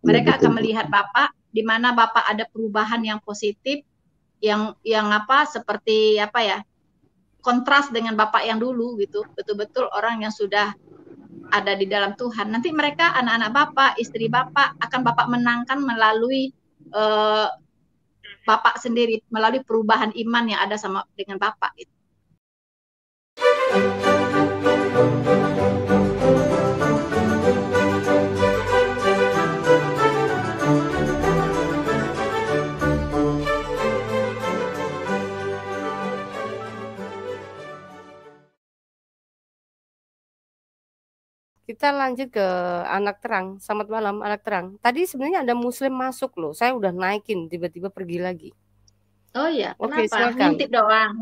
Mereka akan melihat Bapak di mana Bapak ada perubahan yang positif, yang seperti kontras dengan Bapak yang dulu gitu. Betul-betul orang yang sudah ada di dalam Tuhan. Nanti mereka, anak-anak Bapak, istri Bapak, akan Bapak menangkan melalui Bapak sendiri, melalui perubahan iman yang ada sama dengan Bapak gitu. Kita lanjut ke anak terang. Selamat malam, anak terang. Tadi sebenarnya ada Muslim masuk loh. Saya udah naikin, tiba-tiba pergi lagi. Oh iya, Oke, kenapa? silakan. Ngintip doang.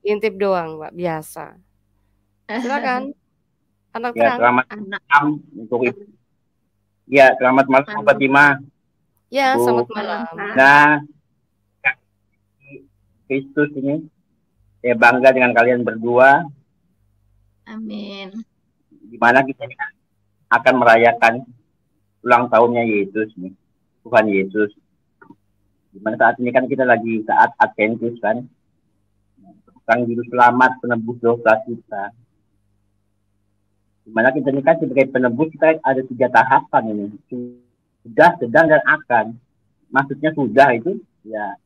Ngintip doang, Mbak. Biasa. Silakan. Anak ya, terang. Selamat malam untuk Ibu. Ya, selamat malam Bu Fatimah. Ya, selamat malam. Nah, Kristus ini, saya bangga dengan kalian berdua. Amin. Di mana kita akan merayakan ulang tahunnya Yesus nih, Tuhan Yesus. Di mana saat ini kan kita lagi saat Adventus kan, Sang Juru Selamat penebus dosa kita. Di mana kita ini kan sebagai penebus kita ada 3 tahapan ini, sudah, sedang, dan akan. Maksudnya sudah itu ya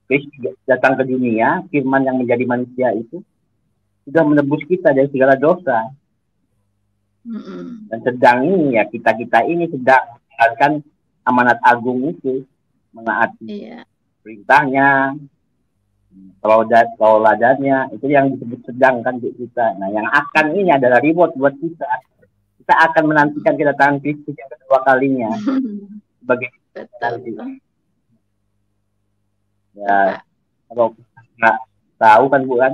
Kristus datang ke dunia, firman yang menjadi manusia itu sudah menebus kita dari segala dosa. Dan sedang ini ya kita ini sedang menjalankan amanat agung itu, menaati perintahnya, tauladannya, itu yang disebut sedang kan kita. Nah, yang akan ini adalah reward buat kita. Kita akan menantikan kedatangan Kristus yang kedua kalinya sebagai ya, kalau nggak tahu kan Bu kan,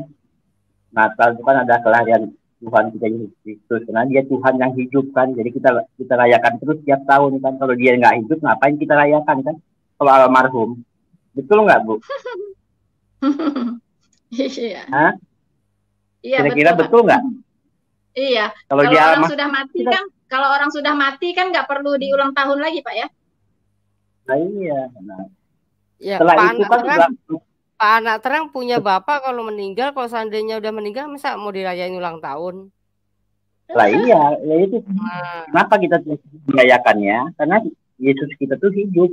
Natal itu kan ada kelahiran Tuhan kita Yesus Kristus, karena dia Tuhan yang hidup kan, jadi kita rayakan terus tiap tahun kan. Kalau dia nggak hidup ngapain kita rayakan kan, kalau almarhum. Betul nggak Bu? Iya. Hah? Iya, kira-kira betul nggak? Iya. Kalau orang sudah mati kan, kalau orang sudah mati kan nggak perlu diulang tahun lagi Pak ya? Nah iya. Nah, ya, setelah itu kan juga Pak Anak Terang punya bapak kalau meninggal, kalau seandainya udah meninggal, masa mau dirayain ulang tahun? Lah iya, ya itu. Kenapa kita merayakannya? Karena Yesus kita tuh hidup.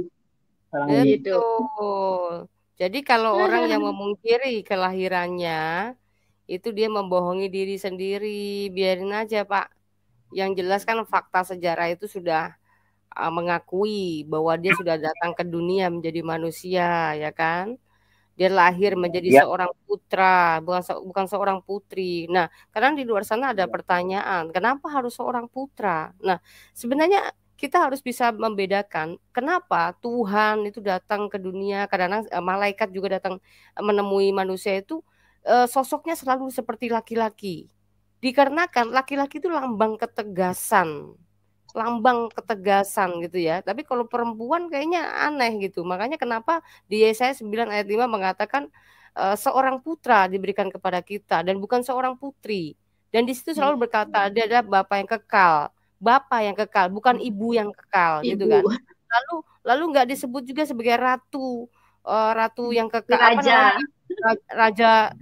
Betul. Jadi kalau orang yang memungkiri kelahirannya, itu dia membohongi diri sendiri. Biarin aja Pak. Yang jelas kan fakta sejarah itu sudah mengakui bahwa dia sudah datang ke dunia menjadi manusia, ya kan? Dia lahir menjadi seorang putra, bukan seorang putri. Nah, kadang di luar sana ada pertanyaan, kenapa harus seorang putra? Nah, sebenarnya kita harus bisa membedakan kenapa Tuhan itu datang ke dunia, kadang-kadang malaikat juga datang menemui manusia itu sosoknya selalu seperti laki-laki. Dikarenakan laki-laki itu lambang ketegasan gitu ya. Tapi kalau perempuan kayaknya aneh gitu. Makanya kenapa di Yesaya 9 ayat 5 mengatakan seorang putra diberikan kepada kita dan bukan seorang putri. Dan di situ selalu berkata ada Bapa yang kekal. Bapa yang kekal, bukan ibu yang kekal gitu kan. Lalu nggak disebut juga sebagai ratu yang kekal, raja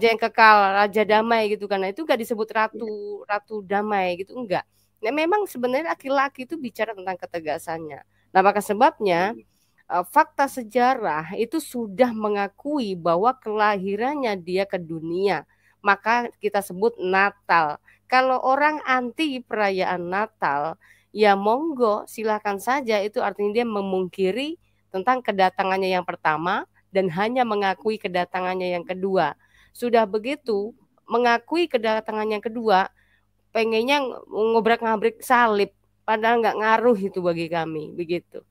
yang kekal, raja damai gitu kan. Nah, itu nggak disebut ratu damai gitu, enggak. Nah, memang sebenarnya laki-laki itu bicara tentang ketegasannya. Nah, maka sebabnya fakta sejarah itu sudah mengakui bahwa kelahirannya dia ke dunia. Maka kita sebut Natal. Kalau orang anti perayaan Natal, ya monggo silakan saja, itu artinya dia memungkiri tentang kedatangannya yang pertama dan hanya mengakui kedatangannya yang kedua. Sudah begitu, mengakui kedatangan yang kedua, pengennya ngobrak-ngabrik salib, padahal nggak ngaruh itu bagi kami, begitu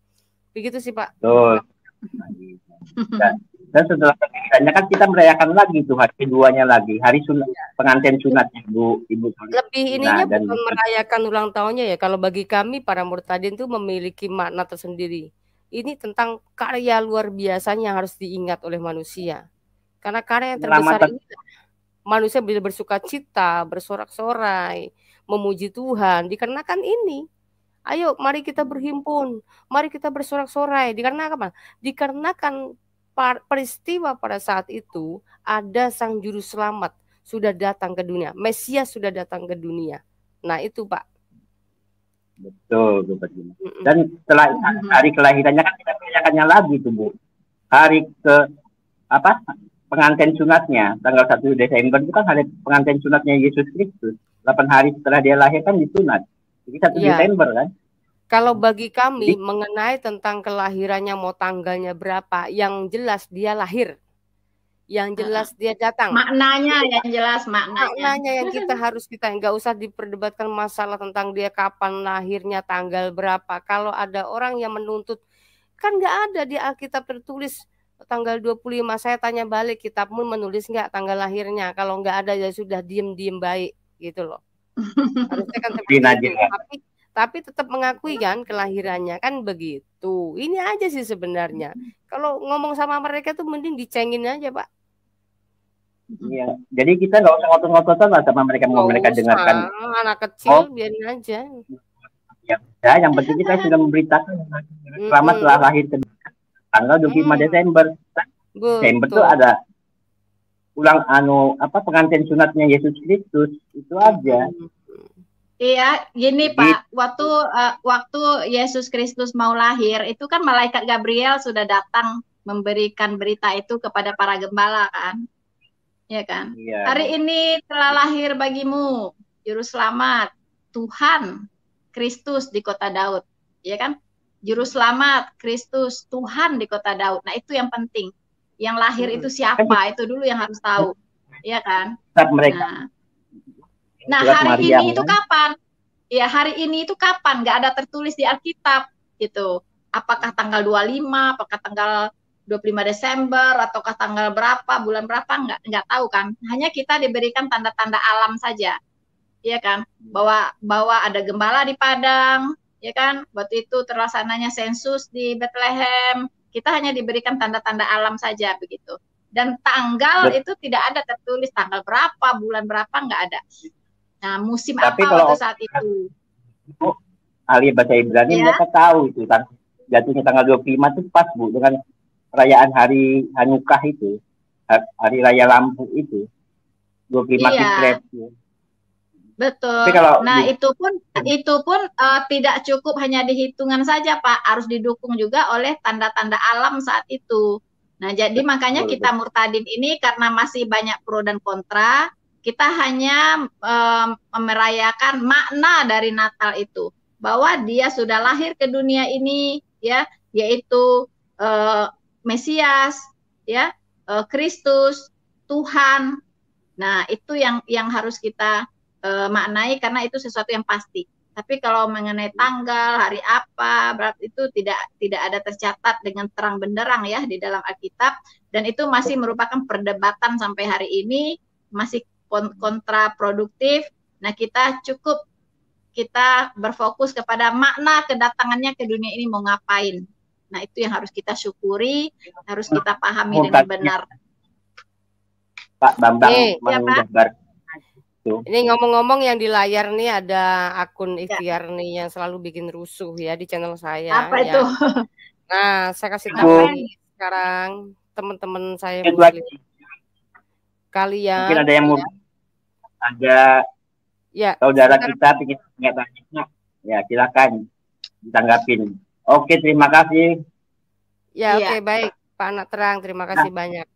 sih Pak. Betul. Dan setelah pernikahannya kan kita merayakan lagi tuh hari keduanya lagi, hari sunat, pengantin sunat Ibu. Lebih ininya bukan merayakan ulang tahunnya ya. Kalau bagi kami para murtadin itu memiliki makna tersendiri. Ini tentang karya luar biasanya yang harus diingat oleh manusia. Karena karya yang terbesar ini manusia bisa bersuka cita, bersorak-sorai, memuji Tuhan, dikarenakan ini Ayo, mari kita berhimpun, mari kita bersorak-sorai. Dikarenakan apa? Dikarenakan peristiwa pada saat itu ada sang juru selamat sudah datang ke dunia, Mesias sudah datang ke dunia. Nah itu Pak. Betul, betul. Dan setelah hari kelahirannya kan kita merayakannya lagi tuh Bu. Hari ke apa? Pengantin sunatnya tanggal 1 Desember itu kan hari pengantin sunatnya Yesus Kristus. 8 hari setelah dia lahir kan disunat. Jadi 1 Desember kan. Kalau bagi kami mengenai tentang kelahirannya mau tanggalnya berapa, yang jelas dia lahir. Yang jelas dia datang. Maknanya yang jelas, maknanya yang kita nggak usah diperdebatkan masalah tentang dia kapan lahirnya, tanggal berapa. Kalau ada orang yang menuntut, kan nggak ada di Alkitab tertulis tanggal 25. Saya tanya balik, kitabmu menulis nggak tanggal lahirnya? Kalau nggak ada ya sudah diem baik gitu loh. Harusnya kan seperti itu. Tapi tetap mengakui kan kelahirannya, kan begitu. Ini aja sih sebenarnya. Kalau ngomong sama mereka tuh mending dicengin aja Pak. Iya, jadi kita nggak usah ngotot-ngototan lah sama mereka, mau mereka dengarkan. Anak kecil biarin aja. Ya, yang penting kita sudah memberitakan selamat setelah lahir ke tanggal 25 Desember. Desember itu ada ulang pengantin sunatnya Yesus Kristus, itu aja. Iya, gini Pak, waktu Yesus Kristus mau lahir itu kan malaikat Gabriel sudah datang memberikan berita itu kepada para gembala kan, ya kan? Iya. Hari ini telah lahir bagimu Juru Selamat Tuhan Kristus di kota Daud, ya kan? Juru Selamat Kristus Tuhan di kota Daud. Nah itu yang penting, yang lahir itu siapa? Itu dulu yang harus tahu, ya kan? Nah hari ini itu kapan? Ya hari ini itu kapan? Nggak ada tertulis di Alkitab gitu. Apakah tanggal 25, apakah tanggal 25 Desember, ataukah tanggal berapa, bulan berapa, nggak tahu kan. Hanya kita diberikan tanda-tanda alam saja. Ya kan? Bahwa ada gembala di padang, ya kan? Waktu itu terlaksananya sensus di Bethlehem. Kita hanya diberikan tanda-tanda alam saja begitu. Dan tanggal itu tidak ada tertulis tanggal berapa, bulan berapa, nggak ada. Nah, musim apa waktu saat itu? Ahli bahasa Ibrani mereka tahu itu kan. Jatuhnya tanggal 25 itu pas Bu dengan perayaan hari Hanukkah itu. Hari raya lampu itu. 25 Kislev. Betul. Nah, itu pun tidak cukup hanya dihitungan saja, Pak. Harus didukung juga oleh tanda-tanda alam saat itu. Nah, jadi makanya kita murtadin ini karena masih banyak pro dan kontra. Kita hanya merayakan makna dari Natal itu, bahwa dia sudah lahir ke dunia ini, ya, yaitu Mesias, ya, Kristus, Tuhan. Nah itu yang harus kita maknai karena itu sesuatu yang pasti. Tapi kalau mengenai tanggal, hari apa, berarti itu tidak ada tercatat dengan terang benderang ya di dalam Alkitab, dan itu masih merupakan perdebatan sampai hari ini, masih kontraproduktif. Nah kita berfokus kepada makna kedatangannya ke dunia ini mau ngapain. Nah itu yang harus kita syukuri, harus kita pahami dengan benar. Pak Bambang menggambar. Ini ngomong-ngomong yang di layar nih ada akun ikhtiar nih yang selalu bikin rusuh ya di channel saya. Apa itu? Nah saya kasih tahu nih sekarang teman-teman saya muslim. Kalian mungkin ada yang mau ada saudara kita ingin tanya, ya silakan ditanggapin. Oke, terima kasih. Ya, oke, baik Pak Anak Terang, terima kasih banyak.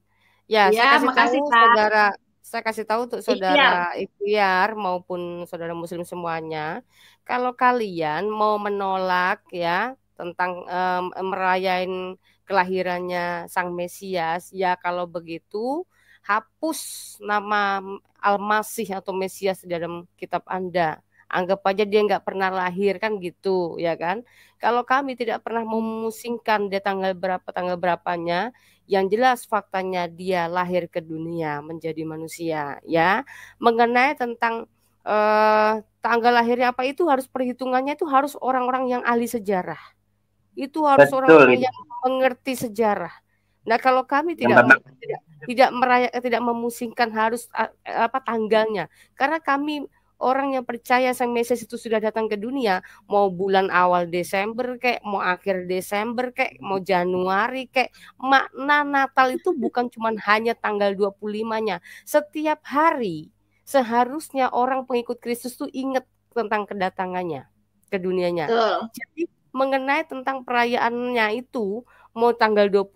Ya, saya kasih tahu untuk saudara ikhtiar maupun saudara muslim semuanya, kalau kalian mau menolak ya tentang merayain kelahirannya Sang Mesias, ya kalau begitu hapus nama Al-Masih atau Mesias di dalam kitab Anda. Anggap aja dia nggak pernah lahir kan gitu ya kan. Kalau kami tidak pernah memusingkan dia tanggal berapanya, yang jelas faktanya dia lahir ke dunia menjadi manusia ya. Mengenai tentang tanggal lahirnya apa itu harus perhitungannya itu harus orang-orang yang ahli sejarah. Itu harus orang-orang yang mengerti sejarah. Nah, kalau kami tidak memusingkan harus tanggalnya, karena kami orang yang percaya Sang Mesias itu sudah datang ke dunia, mau bulan awal Desember kek, mau akhir Desember kek, mau Januari kek, makna Natal itu bukan cuma hanya tanggal 25-nya. Setiap hari seharusnya orang pengikut Kristus tuh ingat tentang kedatangannya ke dunianya. Betul. Jadi mengenai tentang perayaannya itu, mau tanggal 25,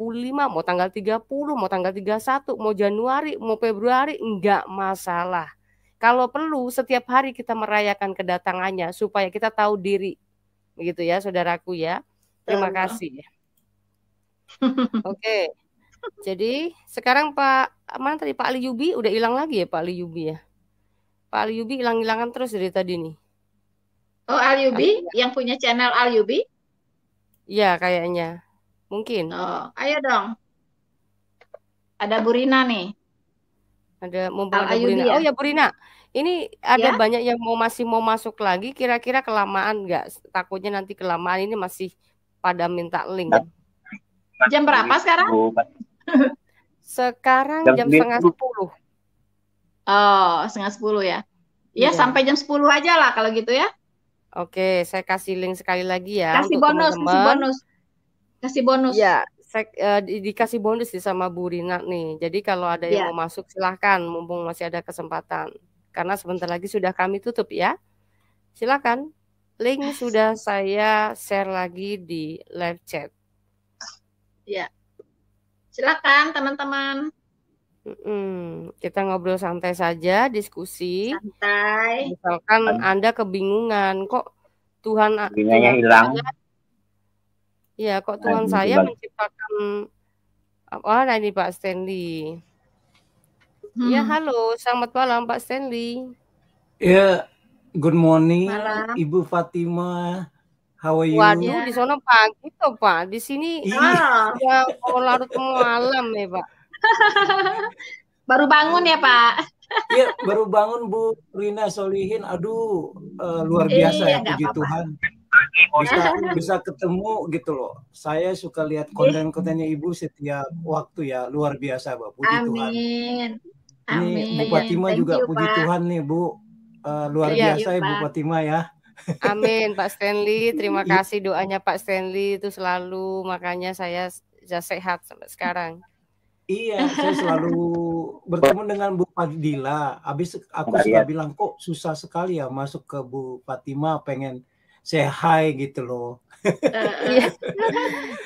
mau tanggal 30, mau tanggal 31, mau Januari, mau Februari, enggak masalah. Kalau perlu setiap hari kita merayakan kedatangannya supaya kita tahu diri. Begitu ya, saudaraku ya. Terima kasih. Oke. Jadi sekarang mana tadi Pak Ali Yubi udah hilang lagi ya Pak Ali Yubi ya. Pak Ali Yubi hilang-hilangan terus dari tadi nih. Oh, Al-Yubi yang punya channel Al-Yubi? Iya, kayaknya. Mungkin. Oh, ayo dong. Ada Burina nih. Ada mumpung ada Burina. Ya? Oh ya Burina. Ini ada banyak yang masih mau masuk lagi. Kira-kira kelamaan nggak? Takutnya nanti kelamaan ini masih pada minta link. Jam berapa sekarang? Sekarang jam 9:30. Oh, 9:30 ya. Ya, sampai jam 10 aja lah kalau gitu ya. Oke, saya kasih link sekali lagi ya. Kasih bonus, kasih bonus. Ya, dikasih bonus sama Bu Rina nih. Jadi kalau ada yang mau masuk silahkan, mumpung masih ada kesempatan. Karena sebentar lagi sudah kami tutup ya. Silakan. Link sudah saya share lagi di live chat. Ya, silakan teman-teman. Kita ngobrol santai saja, diskusi. Santai. Misalkan Anda kebingungan, kok Tuhan hilang. Ya, kok Tuhan saya menciptakan apa? Nah ini Pak Stanley. Ya, halo, selamat malam Pak Stanley. Ya, good morning, malam. Ibu Fatima. How are you? Waduh, di sana pagi toh Pak. Di sini ya mau larut malam ya Pak. Baru bangun ya Pak? Iya, baru bangun Bu Rina Solihin. Aduh, luar biasa ya, puji Tuhan. Bisa ketemu gitu loh. Saya suka lihat konten-kontennya Ibu setiap waktu ya, luar biasa Bu. Puji Tuhan. Ini Bu Fatima juga puji Tuhan nih Bu. Luar biasa ya Bu Fatima ya. Amin Pak Stanley. Terima kasih doanya Pak Stanley itu selalu, makanya saya sehat sampai sekarang. Iya, saya selalu bertemu dengan Bu Fadila. Habis aku suka bilang kok susah sekali ya masuk ke Bu Fatima, pengen say hi gitu loh.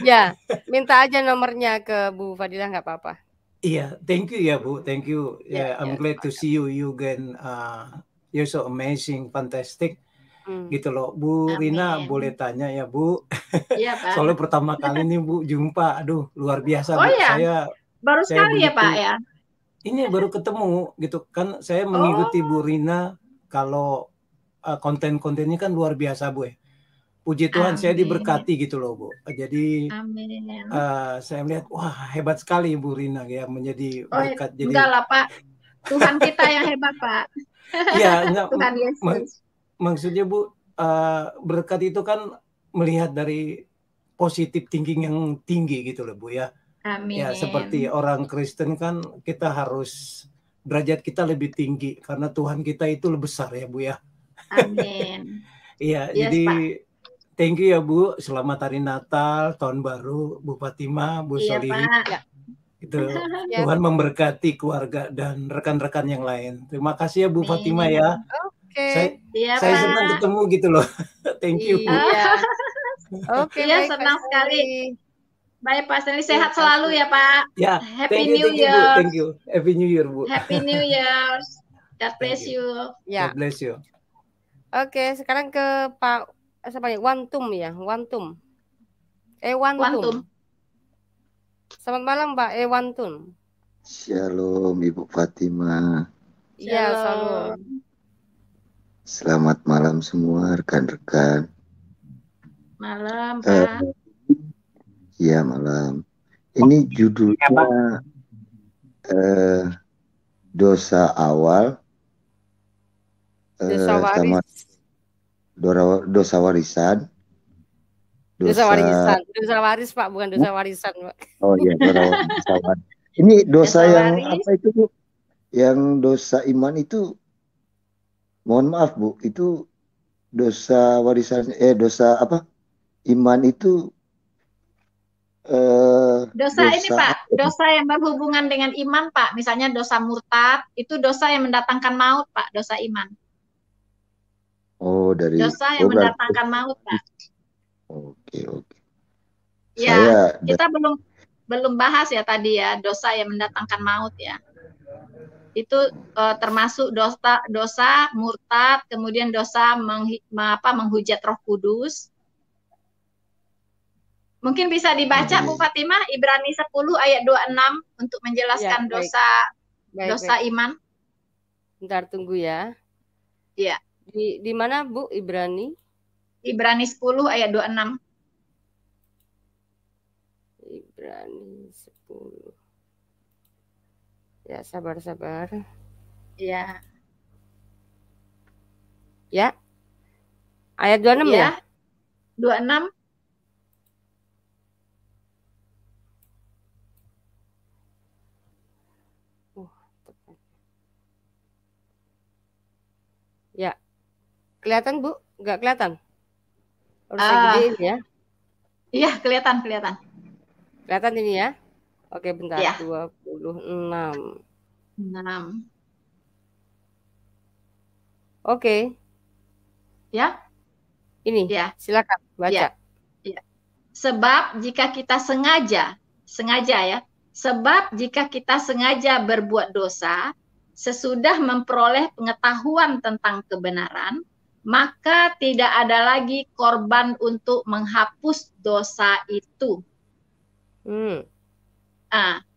Ya, minta aja nomornya ke Bu Fadila nggak apa-apa. Iya, thank you ya Bu, thank you. I'm glad to see you. You again, you're so amazing, fantastic. Gitu loh. Bu Rina boleh tanya ya Bu? Iya Pak. Soalnya pertama kali nih Bu jumpa, aduh luar biasa Bu. Iya. Baru sekali ya Pak ya? Ini baru ketemu gitu kan, saya mengikuti Bu Rina kalau konten-kontennya kan luar biasa Bu ya. Puji Tuhan saya diberkati gitu loh Bu. Jadi saya melihat wah hebat sekali Bu Rina ya menjadi berkat. Jadi enggak lah Pak, Tuhan kita yang hebat Pak. Iya enggak. Tuhan Yesus. Maksudnya Bu berkat itu kan melihat dari positif thinking yang tinggi gitu loh Bu ya. Amin. Ya seperti orang Kristen kan kita harus derajat kita lebih tinggi karena Tuhan kita itu lebih besar ya Bu ya. Amin. Iya, jadi Pak. Thank you ya Bu. Selamat hari Natal, tahun baru Bu Fatima, Bu Solihin. Itu Tuhan memberkati keluarga dan rekan-rekan yang lain. Terima kasih ya Bu Fatima ya. Oke. Saya senang ketemu gitu loh. Thank you Bu. Oke, senang sekali. Baik Pak Stanley, sehat selalu ya Pak. Ya, Happy New Year. Thank you. Happy New Year Bu. Happy New Year. God bless you. God bless you. Oke, sekarang ke Pak Wantum ya, Wantum. Wantum. Selamat malam Pak Wantum. Shalom Ibu Fatima. Iya, shalom. Selamat malam semua rekan-rekan. Malam Pak. Iya malam. Ini judulnya dosa awal. Dosa waris. Dosa warisan. Dosa waris Pak, bukan dosa warisan Pak. Oh iya, dosa waris. Ini dosa yang apa itu Bu? Yang dosa iman itu Mohon maaf Bu, itu dosa warisan dosa apa? Iman itu Dosa ini dosa Pak, apa? dosa yang berhubungan dengan iman Pak. Misalnya dosa murtad, itu dosa yang mendatangkan maut Pak, dosa iman. Oh, Dosa yang berarti mendatangkan maut Pak. oke, oke. Ya, Saya kita belum bahas ya tadi ya, dosa yang mendatangkan maut ya. Itu termasuk dosa murtad, kemudian dosa menghujat Roh Kudus. Mungkin bisa dibaca Bu Fatimah Ibrani 10 ayat 26 untuk menjelaskan dosa iman. Bentar tunggu ya. Iya. Di mana Bu Ibrani? Ibrani 10 ayat 26. Ibrani 10. Ya, sabar. Iya. Ya. Ayat 26 ya? 26. Ya. Kelihatan Bu? Enggak kelihatan? Harus saya gedein ya? Iya, kelihatan. Kelihatan ini ya? Oke, bentar. Ya. 26. 6. Oke. Ya? Ini. Ya. Silakan baca. Ya. Sebab jika kita sengaja ya. Sebab jika kita sengaja berbuat dosa sesudah memperoleh pengetahuan tentang kebenaran, maka tidak ada lagi korban untuk menghapus dosa itu.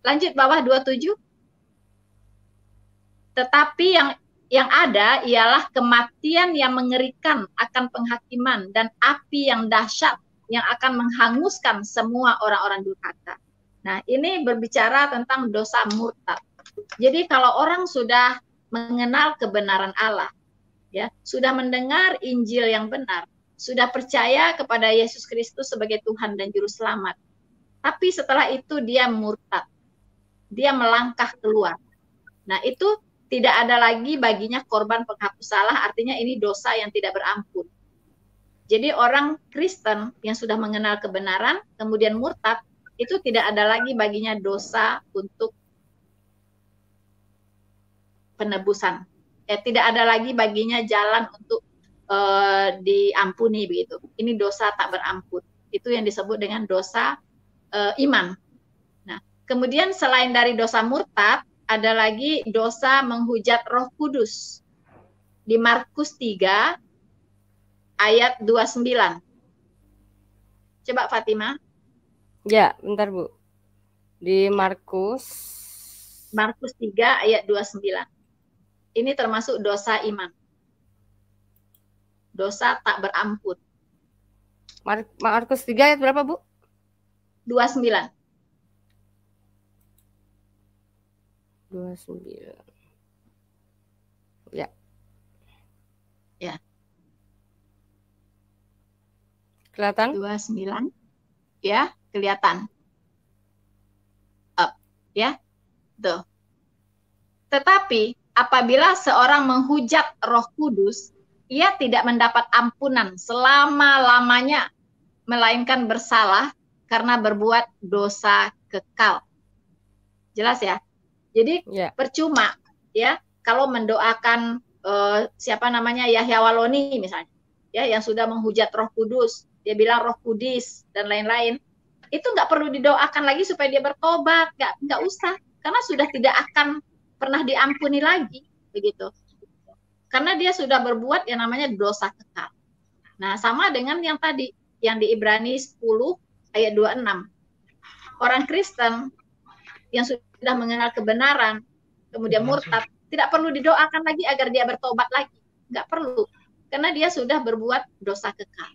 Lanjut bawah 27. Tetapi yang ada ialah kematian yang mengerikan akan penghakiman dan api yang dahsyat yang akan menghanguskan semua orang-orang durhaka. Nah, ini berbicara tentang dosa murtad. Jadi kalau orang sudah mengenal kebenaran Allah, ya, sudah mendengar Injil yang benar, sudah percaya kepada Yesus Kristus sebagai Tuhan dan Juru Selamat, tapi setelah itu dia murtad, dia melangkah keluar. Nah, itu tidak ada lagi baginya korban penghapus salah, artinya ini dosa yang tidak berampun. Jadi orang Kristen yang sudah mengenal kebenaran, kemudian murtad, itu tidak ada lagi baginya dosa untuk penebusan. Tidak ada lagi baginya jalan untuk diampuni begitu. Ini dosa tak berampun. Itu yang disebut dengan dosa iman. Nah, kemudian selain dari dosa murtad, ada lagi dosa menghujat Roh Kudus. Di Markus 3 ayat 29. Coba Fatimah. Ya, bentar Bu. Di Markus 3 ayat 29. Ini termasuk dosa iman. Dosa tak berampun. Markus 3 ayat berapa, Bu? 29. 29. Ya. Ya. Kelihatan? 29. Ya, kelihatan. Up. Ya. Tuh. Tetapi apabila seorang menghujat Roh Kudus, ia tidak mendapat ampunan selama-lamanya, melainkan bersalah karena berbuat dosa kekal. Jelas ya? Jadi percuma ya kalau mendoakan siapa namanya Yahya Waloni misalnya, ya yang sudah menghujat Roh Kudus, dia bilang Roh Kudus dan lain-lain, itu nggak perlu didoakan lagi supaya dia bertobat, nggak usah, karena sudah tidak akan pernah diampuni lagi begitu. Karena dia sudah berbuat yang namanya dosa kekal. Nah, sama dengan yang tadi, yang di Ibrani 10 ayat 26. Orang Kristen yang sudah mengenal kebenaran, kemudian murtad, tidak perlu didoakan lagi agar dia bertobat lagi. Nggak perlu. Karena dia sudah berbuat dosa kekal.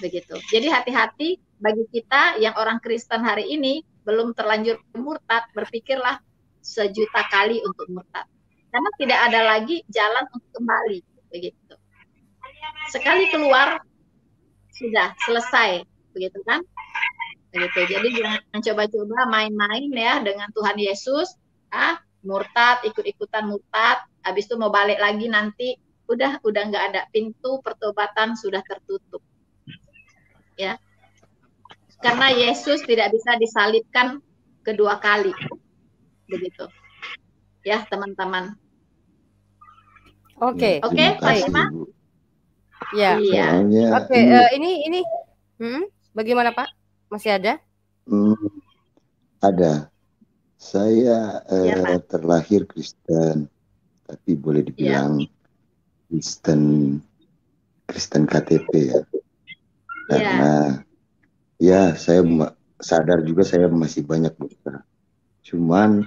Begitu. Jadi hati-hati bagi kita yang orang Kristen hari ini, belum terlanjur murtad, berpikirlah sejuta kali untuk murtad. Karena tidak ada lagi jalan untuk kembali, begitu. Sekali keluar sudah selesai, begitu kan? Begitu. Jadi jangan coba-coba main-main ya dengan Tuhan Yesus, murtad, ikut-ikutan murtad, habis itu mau balik lagi nanti udah nggak ada, pintu pertobatan sudah tertutup. Ya. Karena Yesus tidak bisa disalibkan kedua kali. Begitu. Ya, teman-teman. Oke. Oke, Fatima? Ya. Iya. Oke, ini bagaimana Pak? Masih ada? Ada. Saya terlahir Kristen, tapi boleh dibilang Kristen KTP ya. Karena ya saya sadar juga saya masih banyak dosa. Cuman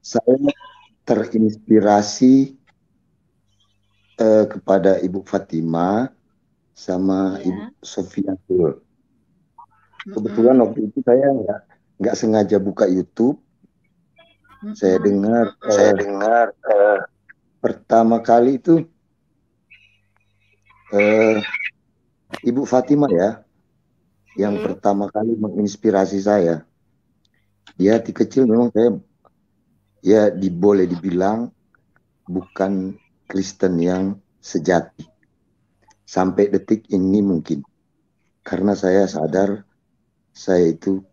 saya terinspirasi kepada Ibu Fatima sama Ibu Sofiatul. Kebetulan waktu itu saya nggak sengaja buka YouTube. Saya dengar pertama kali itu Ibu Fatima ya, yang pertama kali menginspirasi saya. Ya, di kecil memang saya ya boleh dibilang bukan Kristen yang sejati sampai detik ini mungkin, karena saya sadar saya itu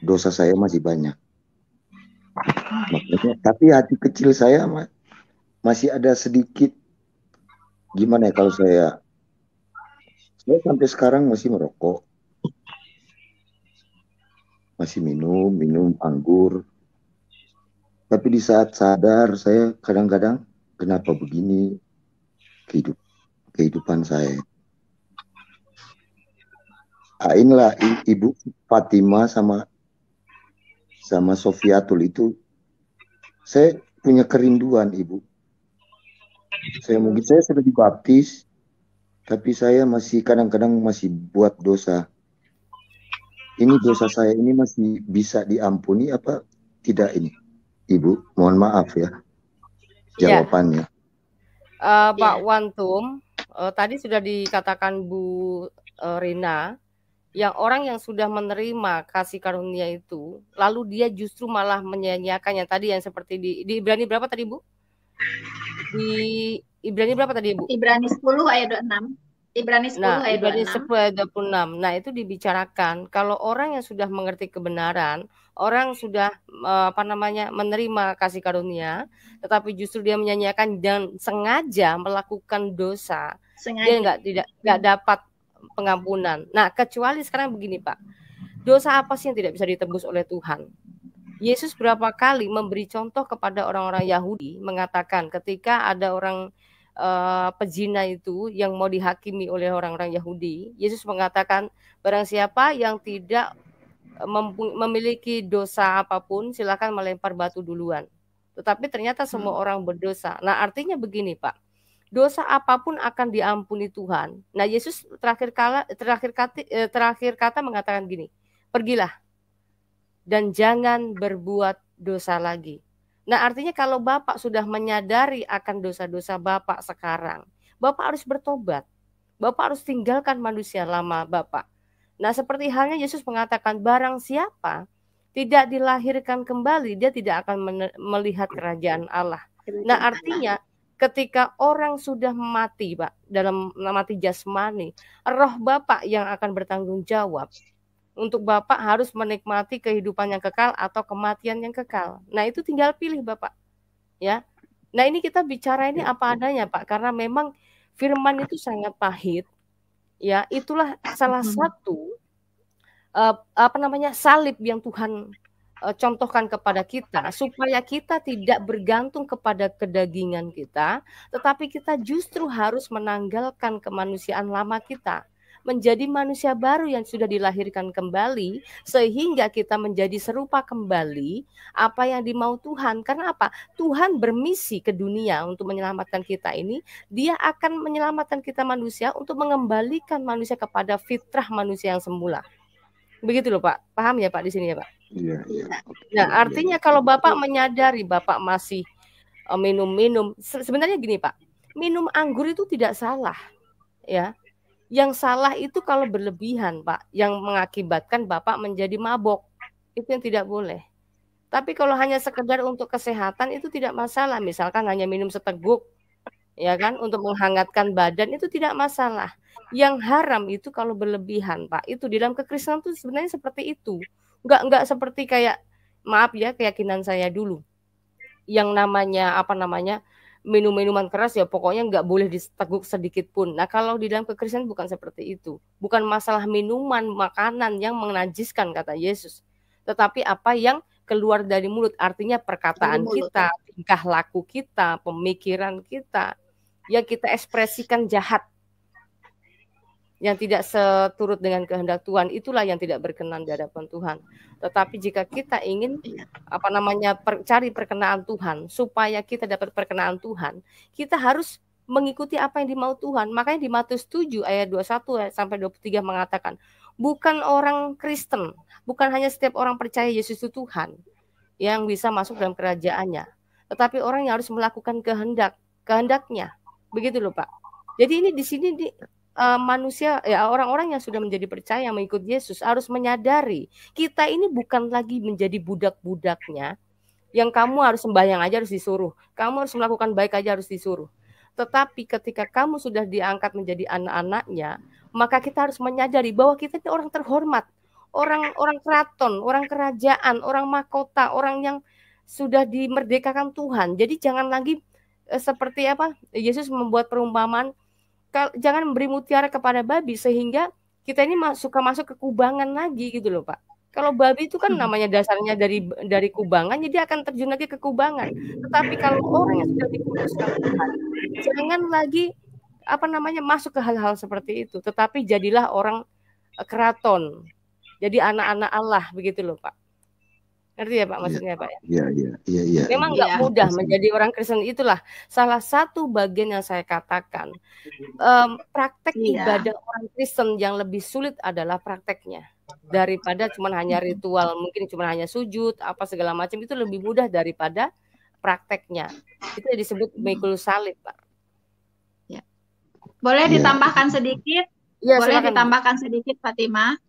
dosa saya masih banyak. Makanya, tapi hati kecil saya masih ada sedikit gimana ya, kalau saya sampai sekarang masih merokok, masih minum anggur. Tapi di saat sadar saya kadang-kadang kenapa begini kehidupan saya. Inilah Ibu Fatima sama Sofiatul itu, saya punya kerinduan Ibu. Mungkin saya sudah dibaptis, tapi saya masih kadang-kadang masih buat dosa. Ini dosa saya ini masih bisa diampuni apa tidak ini? Ibu, mohon maaf ya jawabannya. Pak Wantum, tadi sudah dikatakan Bu Rina, yang orang yang sudah menerima kasih karunia itu, lalu dia justru malah menyanyiakannya tadi, yang seperti di Ibrani berapa tadi Bu? Di Ibrani berapa tadi Bu? Ibrani 10 ayat 26. Ibrani 10 ayat 26. 10 ayat 26. Nah, itu dibicarakan kalau orang yang sudah mengerti kebenaran, orang sudah menerima kasih karunia, tetapi justru dia menyanyiakan dan sengaja melakukan dosa, dia tidak dapat pengampunan. Nah, kecuali sekarang begini Pak, dosa apa sih yang tidak bisa ditebus oleh Tuhan? Yesus berapa kali memberi contoh kepada orang-orang Yahudi, mengatakan ketika ada orang pezina itu yang mau dihakimi oleh orang-orang Yahudi, Yesus mengatakan barang siapa yang tidak memiliki dosa apapun silakan melempar batu duluan. Tetapi ternyata semua orang berdosa. Nah, artinya begini Pak, dosa apapun akan diampuni Tuhan. Nah, Yesus terakhir kata mengatakan gini, pergilah dan jangan berbuat dosa lagi. Nah, artinya kalau Bapak sudah menyadari akan dosa-dosa Bapak sekarang, Bapak harus bertobat. Bapak harus tinggalkan manusia lama Bapak. Nah, seperti halnya Yesus mengatakan, barang siapa tidak dilahirkan kembali, dia tidak akan melihat kerajaan Allah. Nah, artinya ketika orang sudah mati, Pak, dalam mati jasmani, roh Bapak yang akan bertanggung jawab. Untuk Bapak harus menikmati kehidupan yang kekal atau kematian yang kekal. Nah, itu tinggal pilih Bapak. Ya. Nah, ini kita bicara ini apa adanya, Pak, karena memang firman itu sangat pahit. Ya, itulah salah satu salib yang Tuhan contohkan kepada kita supaya kita tidak bergantung kepada kedagingan kita, tetapi kita justru harus menanggalkan kemanusiaan lama kita, menjadi manusia baru yang sudah dilahirkan kembali, sehingga kita menjadi serupa kembali apa yang dimau Tuhan. Karena apa? Tuhan bermisi ke dunia untuk menyelamatkan kita ini. Dia akan menyelamatkan kita manusia untuk mengembalikan manusia kepada fitrah manusia yang semula. Begitu loh Pak. Paham ya Pak di sini ya Pak? Iya. Nah, artinya kalau Bapak menyadari Bapak masih minum-minum, sebenarnya gini Pak, minum anggur itu tidak salah. Ya. Yang salah itu kalau berlebihan, Pak, yang mengakibatkan Bapak menjadi mabok. Itu yang tidak boleh. Tapi kalau hanya sekedar untuk kesehatan itu tidak masalah. Misalkan hanya minum seteguk, ya kan, untuk menghangatkan badan itu tidak masalah. Yang haram itu kalau berlebihan, Pak. Itu di dalam kekristenan itu sebenarnya seperti itu. Enggak seperti kayak, maaf ya, keyakinan saya dulu. Yang namanya minum-minuman keras ya pokoknya nggak boleh diteguk sedikit pun. Nah kalau di dalam kekristenan bukan seperti itu. Bukan masalah minuman, makanan yang menajiskan kata Yesus. Tetapi apa yang keluar dari mulut, artinya perkataan kita, tingkah laku kita, pemikiran kita, yang kita ekspresikan jahat, yang tidak seturut dengan kehendak Tuhan, itulah yang tidak berkenan di hadapan Tuhan. Tetapi jika kita ingin cari perkenaan Tuhan, supaya kita dapat perkenaan Tuhan, kita harus mengikuti apa yang dimau Tuhan. Makanya di Matius 7 ayat 21 sampai 23 mengatakan, bukan orang Kristen, bukan hanya setiap orang percaya Yesus itu Tuhan yang bisa masuk dalam kerajaannya, tetapi orang yang harus melakukan kehendaknya. Begitu loh, Pak. Jadi ini di sini manusia, ya orang-orang yang sudah menjadi percaya mengikut Yesus harus menyadari kita ini bukan lagi menjadi budak-budaknya yang kamu harus sembahyang aja harus disuruh, kamu harus melakukan baik aja harus disuruh. Tetapi ketika kamu sudah diangkat menjadi anak-anaknya, maka kita harus menyadari bahwa kita ini orang terhormat, orang keraton, orang kerajaan, orang mahkota, orang yang sudah dimerdekakan Tuhan. Jadi jangan lagi seperti Yesus membuat perumpamaan, jangan memberi mutiara kepada babi sehingga kita ini suka masuk ke kubangan lagi gitu loh, Pak. Kalau babi itu kan namanya dasarnya dari kubangan, jadi akan terjun lagi ke kubangan. Tetapi kalau orang yang sudah dikuduskan Tuhan, jangan lagi masuk ke hal-hal seperti itu, tetapi jadilah orang keraton. Jadi anak-anak Allah begitu loh, Pak. Ngerti ya Pak maksudnya Pak ya? Iya. Memang nggak mudah menjadi orang Kristen, itulah salah satu bagian yang saya katakan. Praktek ibadah orang Kristen yang lebih sulit adalah prakteknya. Daripada cuma hanya ritual, mungkin cuma hanya sujud, apa segala macam, itu lebih mudah daripada prakteknya. Itu disebut mikul salib, Pak. Ya. Boleh ditambahkan sedikit? Ya, boleh silakan, ditambahkan sedikit, Fatima?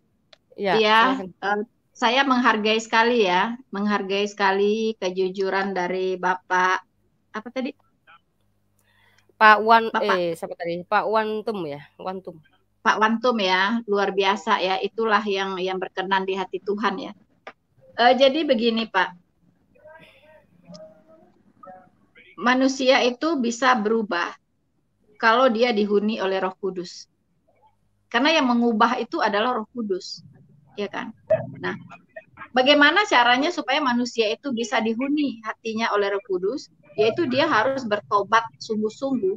Ya, saya menghargai sekali kejujuran dari Bapak apa tadi? Pak Wantum ya, Wantum. Pak Wantum ya, luar biasa ya. Itulah yang berkenan di hati Tuhan ya. Jadi begini Pak, manusia itu bisa berubah kalau dia dihuni oleh Roh Kudus. Karena yang mengubah itu adalah Roh Kudus, ya kan? Nah, bagaimana caranya supaya manusia itu bisa dihuni hatinya oleh Roh Kudus? Yaitu dia harus bertobat sungguh-sungguh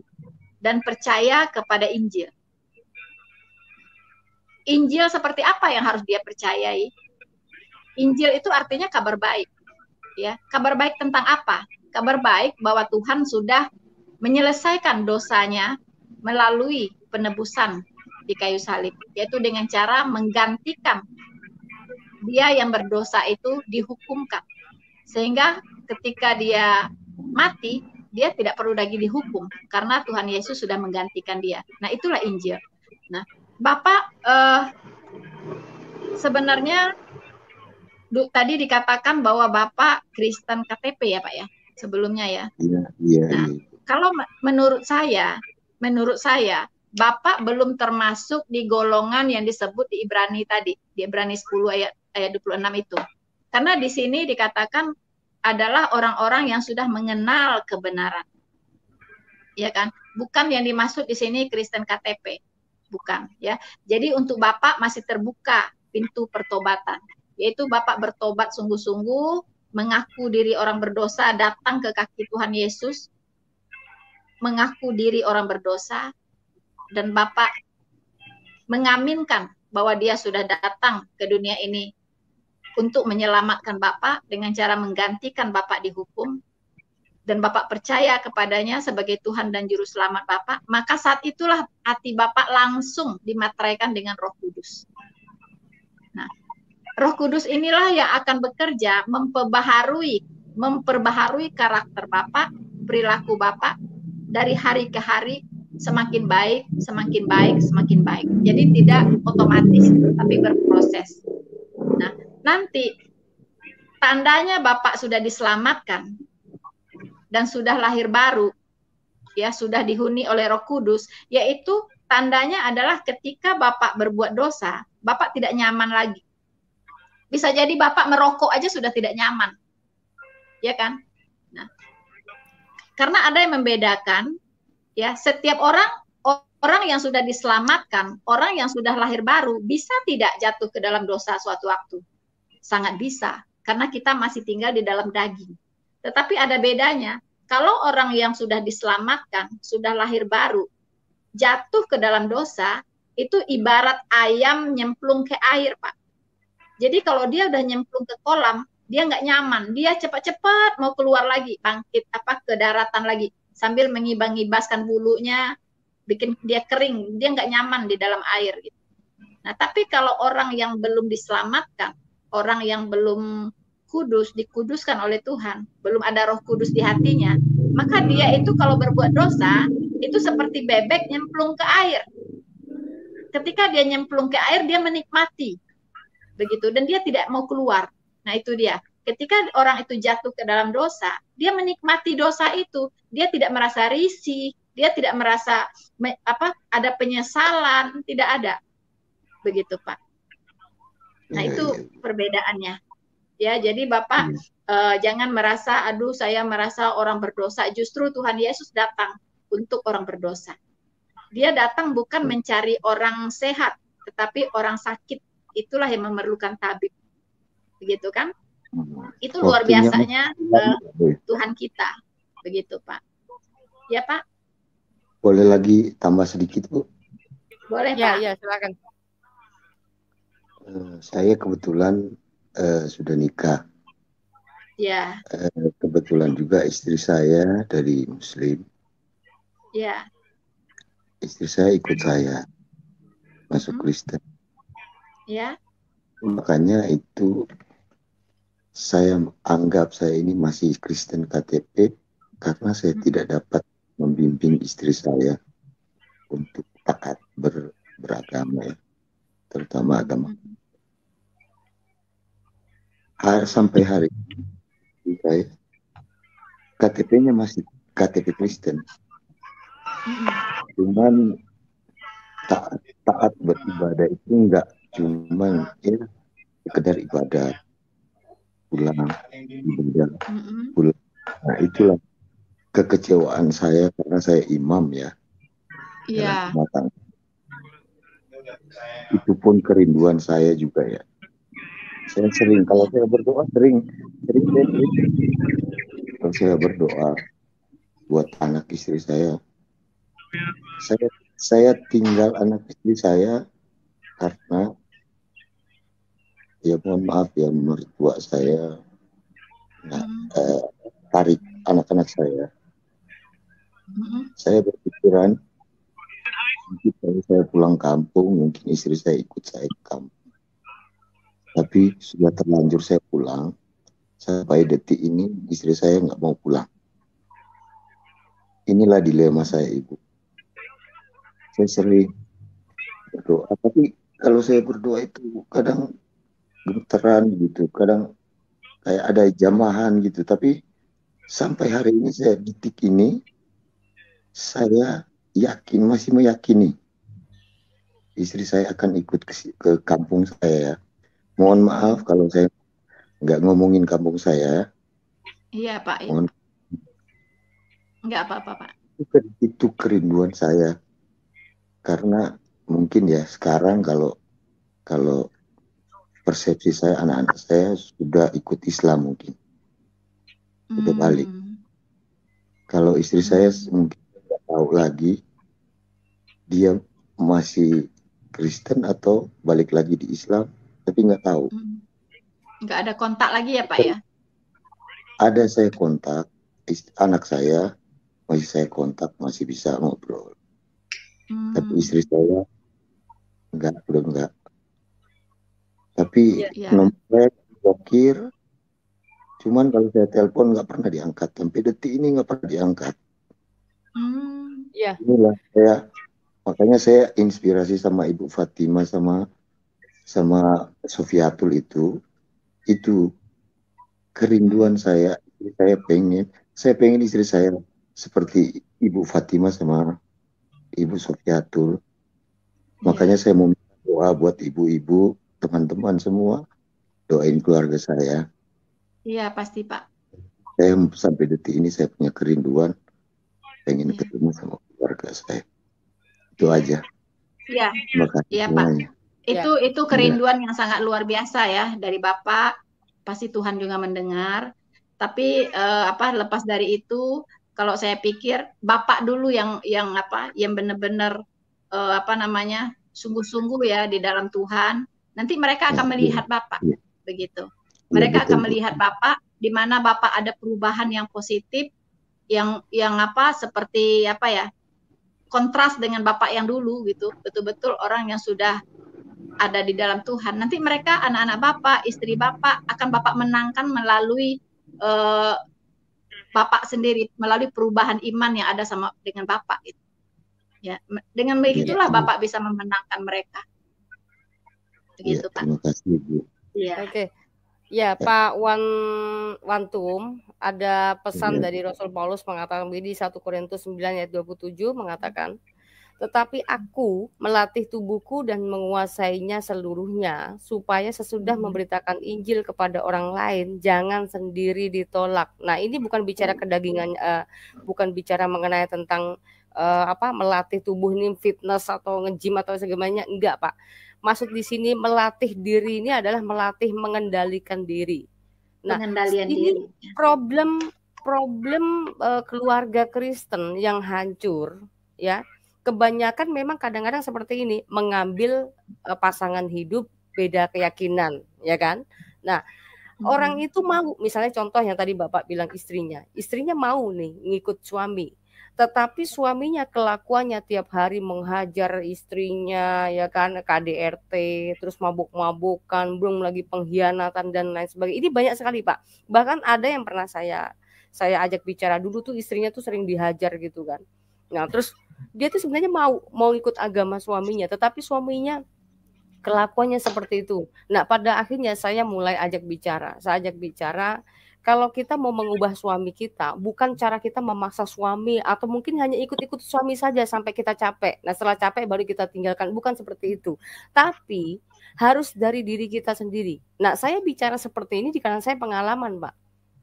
dan percaya kepada Injil. Injil seperti apa yang harus dia percayai? Injil itu artinya kabar baik, ya. Kabar baik tentang apa? Kabar baik bahwa Tuhan sudah menyelesaikan dosanya melalui penebusan di kayu salib, yaitu dengan cara menggantikan dia yang berdosa itu dihukumkan, sehingga ketika dia mati dia tidak perlu lagi dihukum karena Tuhan Yesus sudah menggantikan dia. Nah, itulah Injil. Nah, Bapak sebenarnya tadi dikatakan bahwa Bapak Kristen KTP ya Pak ya, sebelumnya ya. Iya. Nah, kalau menurut saya Bapak belum termasuk di golongan yang disebut di Ibrani tadi, di Ibrani 10 ayat 26 itu. Karena di sini dikatakan adalah orang-orang yang sudah mengenal kebenaran. Ya kan? Bukan yang dimaksud di sini Kristen KTP. Bukan, ya. Jadi untuk Bapak masih terbuka pintu pertobatan. Yaitu Bapak bertobat sungguh-sungguh, mengaku diri orang berdosa, datang ke kaki Tuhan Yesus, mengaku diri orang berdosa, dan Bapak mengaminkan bahwa dia sudah datang ke dunia ini untuk menyelamatkan Bapak dengan cara menggantikan Bapak dihukum, dan Bapak percaya kepadanya sebagai Tuhan dan Juru Selamat Bapak, maka saat itulah hati Bapak langsung dimateraikan dengan Roh Kudus. Nah, Roh Kudus inilah yang akan bekerja memperbaharui karakter Bapak, perilaku Bapak dari hari ke hari, semakin baik, semakin baik, semakin baik. Jadi tidak otomatis, tapi berproses. Nah, nanti tandanya Bapak sudah diselamatkan dan sudah lahir baru, ya sudah dihuni oleh Roh Kudus, yaitu tandanya adalah ketika Bapak berbuat dosa, Bapak tidak nyaman lagi. Bisa jadi Bapak merokok aja sudah tidak nyaman. Ya kan? Nah, karena ada yang membedakan, ya, setiap orang yang sudah diselamatkan, orang yang sudah lahir baru, bisa tidak jatuh ke dalam dosa suatu waktu? Sangat bisa, karena kita masih tinggal di dalam daging. Tetapi ada bedanya, kalau orang yang sudah diselamatkan, sudah lahir baru, jatuh ke dalam dosa, itu ibarat ayam nyemplung ke air, Pak. Jadi kalau dia udah nyemplung ke kolam, dia nggak nyaman, dia cepat-cepat mau keluar lagi, bangkit ke daratan lagi, sambil mengibas-ngibaskan bulunya, bikin dia kering, dia nggak nyaman di dalam air gitu. Nah, tapi kalau orang yang belum diselamatkan, orang yang belum kudus, dikuduskan oleh Tuhan, belum ada Roh Kudus di hatinya, maka dia itu kalau berbuat dosa, itu seperti bebek nyemplung ke air. Ketika dia nyemplung ke air, dia menikmati, begitu, dan dia tidak mau keluar. Nah, itu dia. Ketika orang itu jatuh ke dalam dosa, dia menikmati dosa itu, dia tidak merasa risih, dia tidak merasa ada penyesalan, tidak ada, begitu Pak. Nah, itu perbedaannya. Ya, jadi Bapak jangan merasa, aduh saya merasa orang berdosa. Justru Tuhan Yesus datang untuk orang berdosa. Dia datang bukan mencari orang sehat, tetapi orang sakit. Itulah yang memerlukan tabib. Begitu kan? Itu luar biasanya Tuhan kita. Begitu Pak. Ya Pak? Boleh lagi tambah sedikit Bu? Boleh ya, Pak. Ya, silakan. Saya kebetulan sudah nikah. Ya. Kebetulan juga istri saya dari Muslim. Ya. Istri saya ikut saya masuk Kristen. Ya. Makanya itu saya anggap saya ini masih Kristen KTP karena saya tidak dapat membimbing istri saya untuk taat beragama ya, terutama agama. Sampai hari ini saya KTP-nya masih KTP Kristen, cuman taat beribadah itu enggak cuman sekedar ibadah pulang. Nah, itulah kekecewaan saya karena saya imam ya. Iya. Itu pun kerinduan saya juga ya. Saya sering kalau saya berdoa sering kalau saya berdoa buat anak istri saya tinggal anak istri saya karena ya mohon maaf ya mertua saya tarik anak-anak saya. Saya berpikiran mungkin kalau saya pulang kampung mungkin istri saya ikut saya ke kampung. Tapi sudah terlanjur saya pulang, sampai detik ini istri saya nggak mau pulang. Inilah dilema saya Ibu. Saya sering berdoa, tapi kalau saya berdoa itu kadang gemeteran gitu, kadang kayak ada jamahan gitu. Tapi sampai hari ini saya detik ini saya masih meyakini istri saya akan ikut ke kampung saya ya. Mohon maaf kalau saya nggak ngomongin kampung saya. Iya Pak. Mohon. Nggak apa-apa Pak. Itu kerinduan saya. Karena mungkin ya sekarang kalau persepsi saya anak-anak saya sudah ikut Islam mungkin. Sudah balik. Kalau istri saya mungkin tidak tahu lagi dia masih Kristen atau balik lagi di Islam, tapi nggak tahu. Nggak ada kontak lagi ya Pak ya? Ada saya kontak, anak saya masih saya kontak, masih bisa ngobrol. Tapi istri saya udah enggak. Tapi nomornya blokir. Cuman kalau saya telepon nggak pernah diangkat. Sampai detik ini nggak pernah diangkat. Inilah makanya saya inspirasi sama Ibu Fatima sama Sofiatul itu kerinduan saya pengen istri saya seperti Ibu Fatima sama Ibu Sofiatul. Makanya saya mau minta doa buat ibu-ibu, teman-teman semua. Doain keluarga saya. Iya, pasti Pak. Saya sampai detik ini saya punya kerinduan. Pengen ketemu sama keluarga saya. Itu aja. Iya. Terima kasih Iya, semuanya. Pak. Itu kerinduan yang sangat luar biasa ya dari Bapak. Pasti Tuhan juga mendengar. Tapi lepas dari itu, kalau saya pikir Bapak dulu yang benar-benar sungguh-sungguh ya di dalam Tuhan. Nanti mereka akan melihat Bapak, begitu. Mereka akan melihat Bapak, di mana Bapak ada perubahan yang positif, yang seperti kontras dengan Bapak yang dulu gitu. Betul-betul orang yang sudah ada di dalam Tuhan. Nanti mereka, anak-anak Bapak, istri Bapak, akan Bapak menangkan melalui Bapak sendiri, melalui perubahan iman yang ada dengan Bapak gitu. Ya, dengan begitulah Bapak bisa memenangkan mereka. Begitu, Pak. Terima kasih, Bu. Iya. Oke. Ya, Pak Wantum, ada pesan dari Rasul Paulus mengatakan di 1 Korintus 9 ayat 27 mengatakan, tetapi aku melatih tubuhku dan menguasainya seluruhnya, supaya sesudah memberitakan Injil kepada orang lain, jangan sendiri ditolak. Nah, ini bukan bicara kedagingan, bukan bicara mengenai tentang melatih tubuh ini fitness atau nge-gym atau segalanya, enggak, Pak. Maksud di sini melatih diri ini adalah melatih mengendalikan diri. Nah, pengendalian ini diri. problem keluarga Kristen yang hancur, ya. Kebanyakan memang kadang-kadang seperti ini, mengambil pasangan hidup beda keyakinan, ya kan? Nah, orang itu mau, misalnya contoh yang tadi Bapak bilang istrinya mau nih ngikut suami, tetapi suaminya kelakuannya tiap hari menghajar istrinya, ya kan, KDRT, terus mabuk-mabukan, belum lagi pengkhianatan dan lain sebagainya. Ini banyak sekali, Pak. Bahkan ada yang pernah saya ajak bicara dulu tuh, istrinya tuh sering dihajar gitu kan. Nah, terus dia tuh sebenarnya mau ikut agama suaminya, tetapi suaminya kelakuannya seperti itu. Nah, pada akhirnya saya mulai ajak bicara. Kalau kita mau mengubah suami kita, bukan cara kita memaksa suami atau mungkin hanya ikut-ikut suami saja sampai kita capek. Nah, setelah capek baru kita tinggalkan, bukan seperti itu. Tapi harus dari diri kita sendiri. Nah, saya bicara seperti ini karena saya pengalaman, Pak.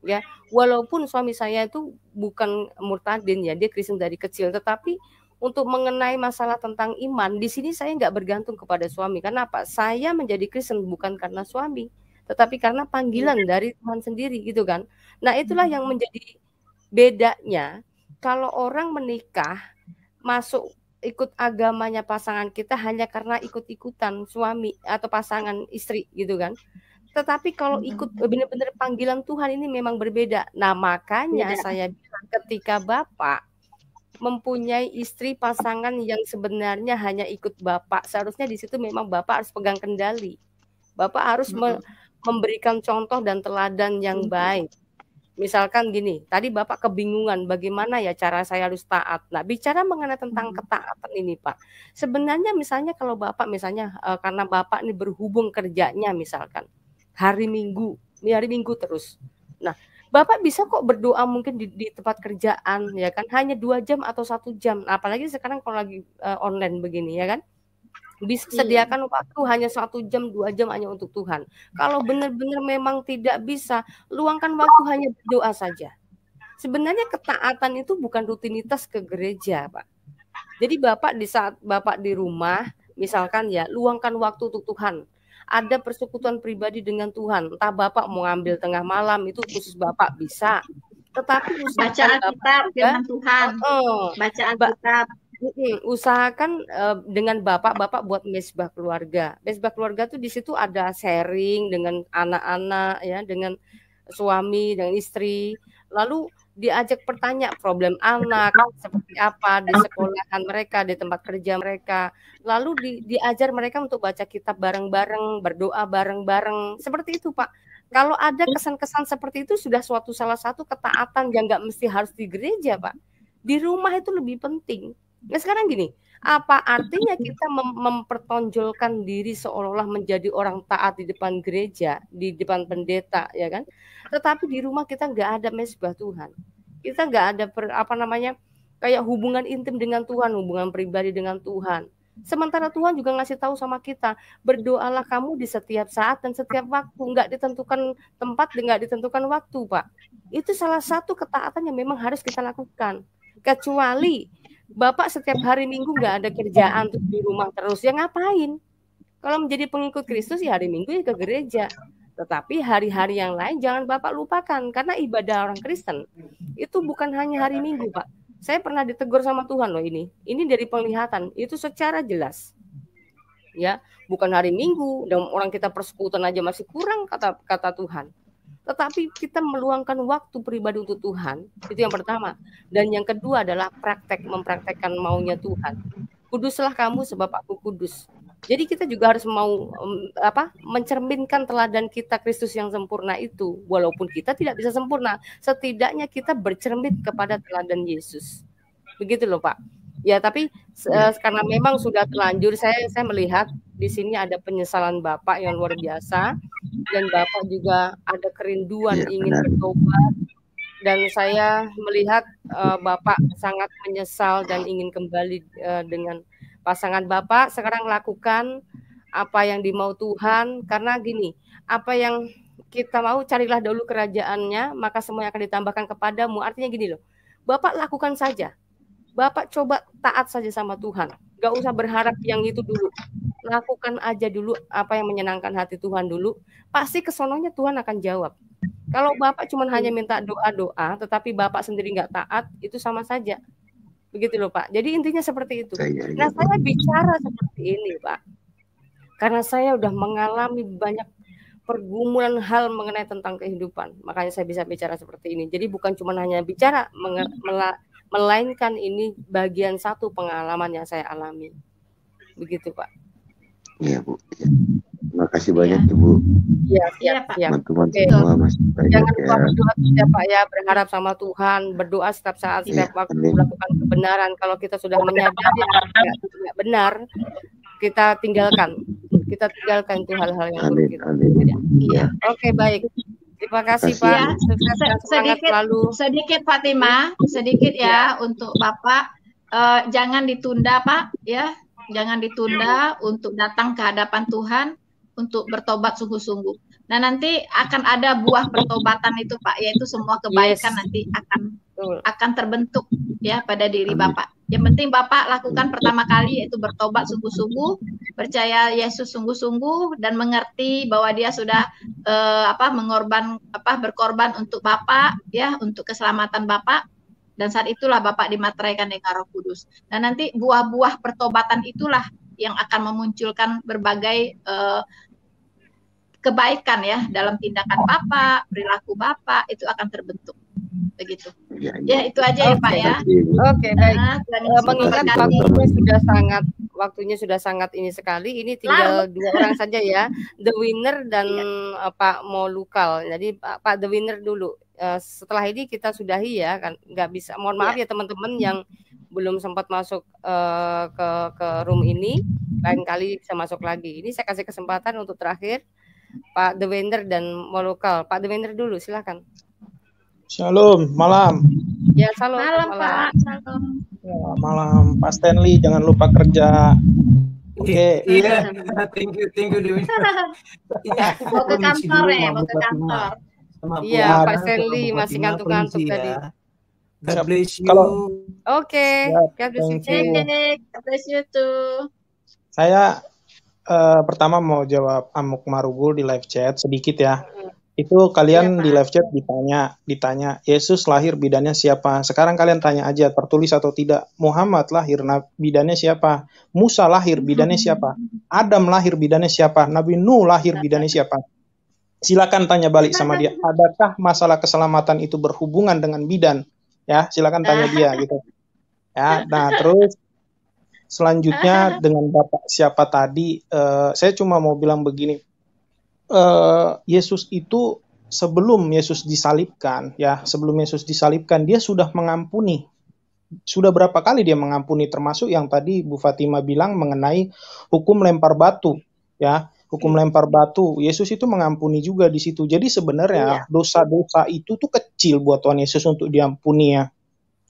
Ya, walaupun suami saya itu bukan murtadin ya, dia Kristen dari kecil, tetapi untuk mengenai masalah tentang iman, di sini saya nggak bergantung kepada suami. Karena apa? Saya menjadi Kristen bukan karena suami, tetapi karena panggilan dari Tuhan sendiri gitu kan. Nah, itulah yang menjadi bedanya kalau orang menikah masuk ikut agamanya pasangan kita hanya karena ikut-ikutan suami atau pasangan istri gitu kan. Tetapi kalau ikut benar-benar panggilan Tuhan ini memang berbeda. Nah, makanya saya bilang ketika Bapak mempunyai istri pasangan yang sebenarnya hanya ikut Bapak, seharusnya di situ memang Bapak harus pegang kendali. Bapak harus memberikan contoh dan teladan yang baik. Misalkan gini, tadi Bapak kebingungan bagaimana ya cara saya harus taat. Nah, bicara mengenai tentang ketaatan ini, Pak. Sebenarnya misalnya kalau Bapak misalnya karena Bapak ini berhubung kerjanya misalkan hari Minggu terus. Nah, Bapak bisa kok berdoa mungkin di tempat kerjaan ya kan, hanya 2 jam atau 1 jam. Nah, apalagi sekarang kalau lagi online begini ya kan. Bisa sediakan waktu hanya 1 jam, 2 jam hanya untuk Tuhan. Kalau benar-benar memang tidak bisa, luangkan waktu hanya berdoa saja. Sebenarnya ketaatan itu bukan rutinitas ke gereja, Pak. Jadi Bapak di saat Bapak di rumah, misalkan ya, luangkan waktu untuk Tuhan. Ada persekutuan pribadi dengan Tuhan. Entah Bapak mau ngambil tengah malam, itu khusus Bapak bisa. Tetapi baca Alkitab dengan Tuhan. Baca Alkitab. Usahakan dengan Bapak buat mesbah keluarga. Mesbah keluarga tuh di situ ada sharing dengan anak-anak ya, dengan suami, dengan istri. Lalu diajak bertanya problem anak seperti apa di sekolahan mereka, di tempat kerja mereka. Lalu diajar mereka untuk baca kitab bareng-bareng, berdoa bareng-bareng. Seperti itu, Pak. Kalau ada kesan-kesan seperti itu sudah salah satu ketaatan yang nggak mesti harus di gereja, Pak. Di rumah itu lebih penting. Nah, sekarang gini, apa artinya kita mempertonjolkan diri seolah-olah menjadi orang taat di depan gereja, di depan pendeta, ya kan? Tetapi di rumah kita nggak ada mesbah Tuhan. Kita nggak ada kayak hubungan intim dengan Tuhan, hubungan pribadi dengan Tuhan. Sementara Tuhan juga ngasih tahu sama kita, berdoalah kamu di setiap saat dan setiap waktu, nggak ditentukan tempat, nggak ditentukan waktu, Pak. Itu salah satu ketaatan yang memang harus kita lakukan. Kecuali Bapak setiap hari Minggu nggak ada kerjaan terus di rumah terus, ya ngapain? Kalau menjadi pengikut Kristus ya hari Minggu ya ke gereja. Tetapi hari-hari yang lain jangan Bapak lupakan, karena ibadah orang Kristen itu bukan hanya hari Minggu, Pak. Saya pernah ditegur sama Tuhan loh ini dari penglihatan, itu secara jelas. Ya, bukan hari Minggu, dan orang kita persekutuan aja masih kurang kata Tuhan. Tetapi kita meluangkan waktu pribadi untuk Tuhan, itu yang pertama. Dan yang kedua adalah mempraktekkan maunya Tuhan. Kuduslah kamu sebab aku kudus. Jadi kita juga harus mencerminkan teladan kita Kristus yang sempurna itu. Walaupun kita tidak bisa sempurna, setidaknya kita bercermin kepada teladan Yesus. Begitu loh, Pak. Ya, tapi karena memang sudah terlanjur, saya melihat di sini ada penyesalan Bapak yang luar biasa, dan Bapak juga ada kerinduan ingin bertobat. Dan saya melihat Bapak sangat menyesal dan ingin kembali dengan pasangan Bapak. Sekarang lakukan apa yang dimau Tuhan, karena gini, apa yang kita mau, carilah dulu kerajaannya, maka semua yang akan ditambahkan kepadamu. Artinya gini loh, Bapak lakukan saja, Bapak coba taat saja sama Tuhan, gak usah berharap yang itu dulu, lakukan aja dulu apa yang menyenangkan hati Tuhan dulu, pasti kesononya Tuhan akan jawab. Kalau Bapak cuma hanya minta doa-doa, tetapi Bapak sendiri nggak taat, itu sama saja. Begitu loh, Pak. Jadi intinya seperti itu. Nah, saya bicara seperti ini, Pak, karena saya udah mengalami banyak pergumulan hal mengenai tentang kehidupan. Makanya saya bisa bicara seperti ini. Jadi bukan cuma hanya bicara, melainkan ini bagian satu pengalaman yang saya alami. Begitu, Pak. Iya, Bu. Terima kasih banyak, Ibu. Iya, Pak. Teman-teman semua masih banyak. Jangan lupa berdoa ya, Pak ya, berharap sama Tuhan, berdoa setiap saat, setiap waktu, melakukan kebenaran. Kalau kita sudah menyadari tidak benar, kita tinggalkan itu hal-hal yang buruk. Iya. Oke, baik. Terima kasih, Pak. Sukses dan semangat selalu. Sedikit Fatimah, sedikit ya untuk Bapak. Jangan ditunda, Pak, ya. Jangan ditunda untuk datang ke hadapan Tuhan, untuk bertobat sungguh-sungguh. Nah, nanti akan ada buah pertobatan itu, Pak, yaitu semua kebaikan nanti akan terbentuk ya pada diri Bapak. Yang penting Bapak lakukan pertama kali yaitu bertobat sungguh-sungguh, percaya Yesus sungguh-sungguh, dan mengerti bahwa Dia sudah berkorban untuk Bapak ya, untuk keselamatan Bapak. Dan saat itulah Bapak dimateraikan dengan Roh Kudus. Dan nanti buah-buah pertobatan itulah yang akan memunculkan berbagai kebaikan ya dalam tindakan Bapak, perilaku Bapak itu akan terbentuk. Begitu. Ya, itu aja ya, Pak ya. Oke, baik. Mengingat waktunya sudah sangat ini sekali. Ini tinggal dua orang saja ya, The Winner dan Pak Molukal. Jadi Pak The Winner dulu. Setelah ini kita sudahi ya, kan nggak bisa. Mohon maaf ya teman-teman yang belum sempat masuk ke room ini, lain kali bisa masuk lagi. Ini saya kasih kesempatan untuk terakhir Pak The Winner dan Molukal. Pak The Winner dulu, silakan. Shalom, malam. Ya, shalom. Malam, Pak. Shalom. Ya, malam, Pak Stanley, jangan lupa kerja. Oke. Iya, thank you Dewi. Mau ke kantor ya, mau ke kantor. Iya, Pak Stanley masih ngantuk-ngantuk tadi. God bless you. Oke, God bless you. God bless you too. Saya pertama mau jawab Amuk Marugul di live chat sedikit ya. Itu kalian di live chat ditanya Yesus lahir bidannya siapa? Sekarang kalian tanya aja, tertulis atau tidak. Muhammad lahir bidannya siapa? Musa lahir bidannya siapa? Adam lahir bidannya siapa? Nabi Nuh lahir bidannya siapa? Silakan tanya balik sama dia. Adakah masalah keselamatan itu berhubungan dengan bidan? Ya, silakan tanya dia gitu. Ya, nah terus selanjutnya dengan Bapak siapa tadi, saya cuma mau bilang begini. Yesus itu sebelum Yesus disalibkan, dia sudah mengampuni. Sudah berapa kali dia mengampuni, termasuk yang tadi Bu Fatima bilang mengenai hukum lempar batu, ya. hukum lempar batu. Yesus itu mengampuni juga di situ. Jadi sebenarnya dosa-dosa itu tuh kecil buat Tuhan Yesus untuk diampuni ya.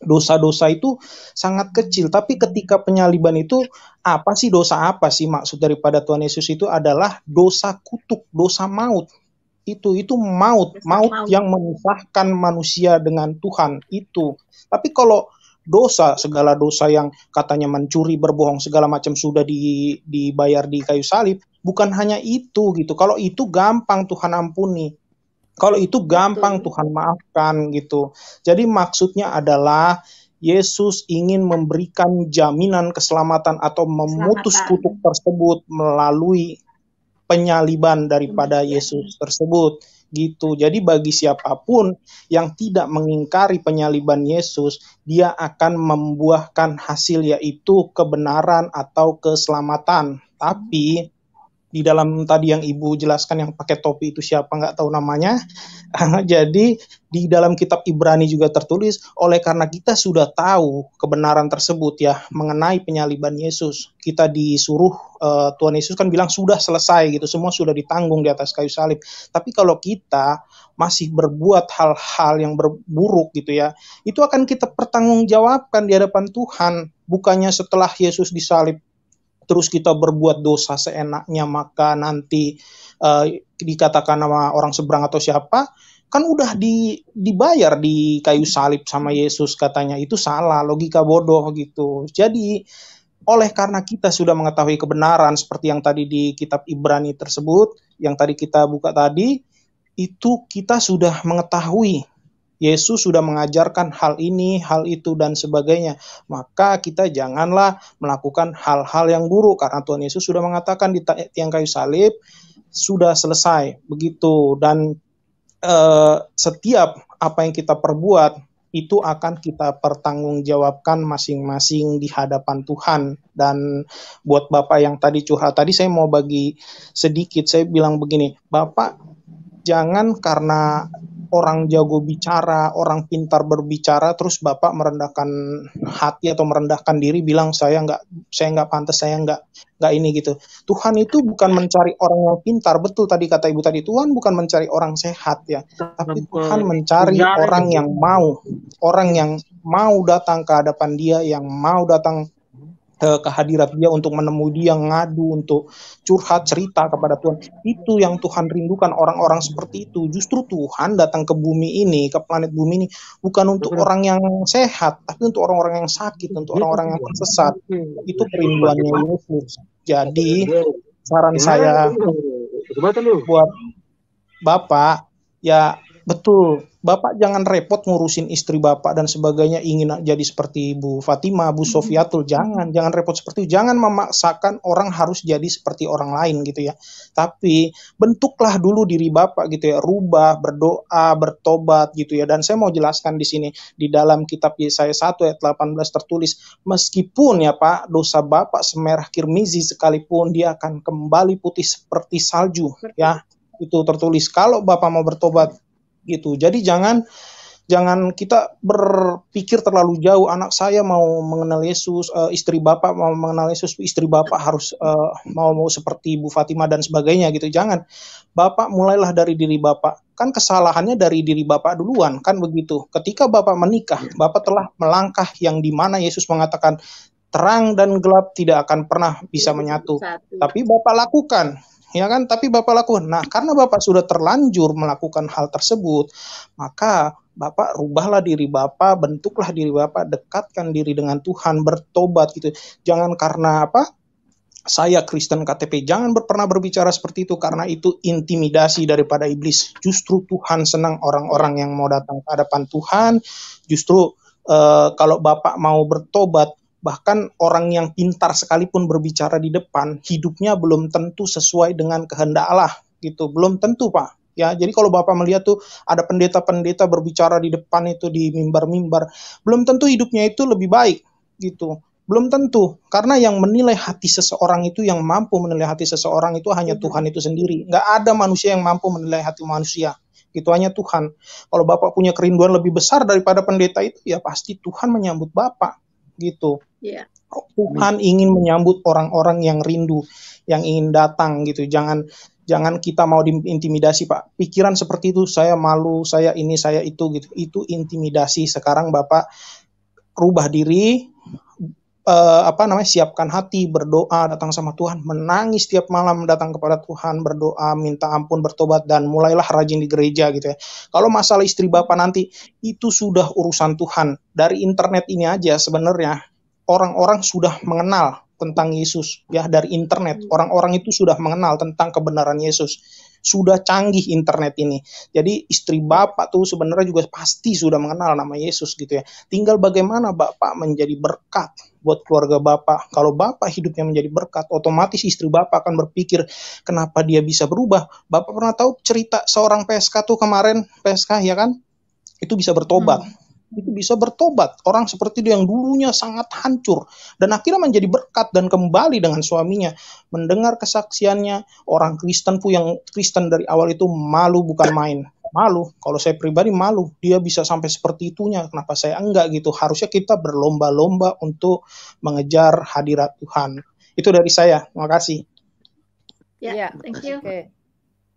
Dosa-dosa itu sangat kecil, tapi ketika penyaliban itu apa sih, dosa apa sih? Maksud daripada Tuhan Yesus itu adalah dosa kutuk, dosa maut. Itu maut yang memisahkan manusia dengan Tuhan itu. Tapi kalau dosa, segala dosa yang katanya mencuri, berbohong, segala macam sudah dibayar di kayu salib, bukan hanya itu gitu. Kalau itu gampang Tuhan ampuni. Kalau itu gampang Tuhan maafkan gitu. Jadi maksudnya adalah Yesus ingin memberikan jaminan keselamatan atau memutus kutuk tersebut melalui penyaliban daripada Yesus tersebut gitu. Jadi bagi siapapun yang tidak mengingkari penyaliban Yesus, dia akan membuahkan hasil, yaitu kebenaran atau keselamatan. Tapi di dalam tadi yang Ibu jelaskan yang pakai topi itu siapa, nggak tahu namanya. Jadi di dalam kitab Ibrani juga tertulis, oleh karena kita sudah tahu kebenaran tersebut ya mengenai penyaliban Yesus, kita disuruh, Tuhan Yesus kan bilang sudah selesai gitu, semua sudah ditanggung di atas kayu salib. Tapi kalau kita masih berbuat hal-hal yang buruk gitu ya, itu akan kita pertanggungjawabkan di hadapan Tuhan. Bukannya setelah Yesus disalib terus kita berbuat dosa seenaknya, maka nanti dikatakan nama orang seberang atau siapa, kan udah dibayar di kayu salib sama Yesus katanya. Itu salah, logika bodoh gitu. Jadi oleh karena kita sudah mengetahui kebenaran seperti yang tadi di kitab Ibrani tersebut, yang tadi kita buka tadi, itu kita sudah mengetahui Yesus sudah mengajarkan hal ini, hal itu, dan sebagainya. Maka kita janganlah melakukan hal-hal yang buruk, karena Tuhan Yesus sudah mengatakan di tiang kayu salib, sudah selesai. Begitu. Dan setiap apa yang kita perbuat, itu akan kita pertanggungjawabkan masing-masing di hadapan Tuhan. Dan buat Bapak yang tadi curhat, tadi saya mau bagi sedikit, saya bilang begini, Bapak jangan karena orang jago bicara, orang pintar berbicara, terus Bapak merendahkan hati atau merendahkan diri, bilang saya nggak pantas, saya nggak ini gitu. Tuhan itu bukan mencari orang yang pintar, betul tadi kata Ibu tadi, Tuhan bukan mencari orang sehat ya, tapi Tuhan mencari orang yang mau datang ke hadapan Dia, yang mau datang ke hadirat Dia untuk menemui Dia, ngadu, untuk curhat, cerita kepada Tuhan. Itu yang Tuhan rindukan, orang-orang seperti itu. Justru Tuhan datang ke bumi ini, ke planet bumi ini, bukan untuk orang yang sehat, tapi untuk orang-orang yang sakit, untuk orang-orang yang tersesat. Itu kerinduannya Yesus. Jadi saran saya buat Bapak, ya betul, Bapak jangan repot ngurusin istri Bapak dan sebagainya, ingin jadi seperti Bu Fatima, Bu Sofiatul, jangan repot seperti itu. Jangan memaksakan orang harus jadi seperti orang lain gitu ya. Tapi bentuklah dulu diri Bapak gitu ya, rubah, berdoa, bertobat gitu ya. Dan saya mau jelaskan di sini, di dalam kitab Yesaya 1 ayat 18 tertulis, meskipun ya Pak, dosa Bapak semerah kirmizi sekalipun, dia akan kembali putih seperti salju ya. Itu tertulis kalau Bapak mau bertobat gitu. Jadi jangan kita berpikir terlalu jauh, anak saya mau mengenal Yesus, istri Bapak mau mengenal Yesus, istri Bapak harus mau seperti Bu Fatima dan sebagainya gitu. Jangan. Bapak mulailah dari diri Bapak. Kan kesalahannya dari diri Bapak duluan, kan begitu. Ketika Bapak menikah, Bapak telah melangkah yang dimana Yesus mengatakan terang dan gelap tidak akan pernah bisa menyatu. Tapi Bapak lakukan. Ya kan, tapi Bapak lakukan. Nah, karena Bapak sudah terlanjur melakukan hal tersebut, maka Bapak rubahlah diri Bapak, bentuklah diri Bapak, dekatkan diri dengan Tuhan, bertobat gitu. Jangan karena apa? Saya Kristen KTP, jangan pernah berbicara seperti itu, karena itu intimidasi daripada iblis. Justru Tuhan senang orang-orang yang mau datang ke hadapan Tuhan. Justru kalau Bapak mau bertobat, bahkan orang yang pintar sekalipun berbicara di depan, hidupnya belum tentu sesuai dengan kehendak Allah gitu, belum tentu Pak. Ya, jadi kalau Bapak melihat tuh ada pendeta-pendeta berbicara di depan itu di mimbar-mimbar, belum tentu hidupnya itu lebih baik gitu. Belum tentu, karena yang menilai hati seseorang itu, yang mampu menilai hati seseorang itu hanya Tuhan itu sendiri. Nggak ada manusia yang mampu menilai hati manusia. Gitu, hanya Tuhan. Kalau Bapak punya kerinduan lebih besar daripada pendeta itu, ya pasti Tuhan menyambut Bapak. Gitu. Yeah. Tuhan ingin menyambut orang-orang yang rindu, yang ingin datang gitu. Jangan kita mau diintimidasi, Pak. Pikiran seperti itu, saya malu, saya ini, saya itu gitu. Itu intimidasi. Sekarang Bapak rubah diri, siapkan hati, berdoa, datang sama Tuhan, menangis tiap malam, datang kepada Tuhan, berdoa, minta ampun, bertobat, dan mulailah rajin di gereja gitu ya. Kalau masalah istri Bapak nanti, itu sudah urusan Tuhan. Dari internet ini aja sebenarnya orang-orang sudah mengenal tentang Yesus ya, dari internet. Orang-orang itu sudah mengenal tentang kebenaran Yesus. Sudah canggih internet ini. Jadi istri Bapak tuh sebenarnya juga pasti sudah mengenal nama Yesus gitu ya. Tinggal bagaimana Bapak menjadi berkat buat keluarga Bapak. Kalau Bapak hidupnya menjadi berkat, otomatis istri Bapak akan berpikir, kenapa dia bisa berubah? Bapak pernah tahu cerita seorang PSK tuh kemarin, PSK ya kan? Itu bisa bertobat. Itu bisa bertobat. Orang seperti dia yang dulunya sangat hancur dan akhirnya menjadi berkat dan kembali dengan suaminya. Mendengar kesaksiannya, orang Kristen pun yang Kristen dari awal itu malu bukan main. Malu. Kalau saya pribadi malu. Dia bisa sampai seperti itunya. Kenapa saya enggak gitu? Harusnya kita berlomba-lomba untuk mengejar hadirat Tuhan. Itu dari saya. Terima kasih. Ya, thank you. Oke.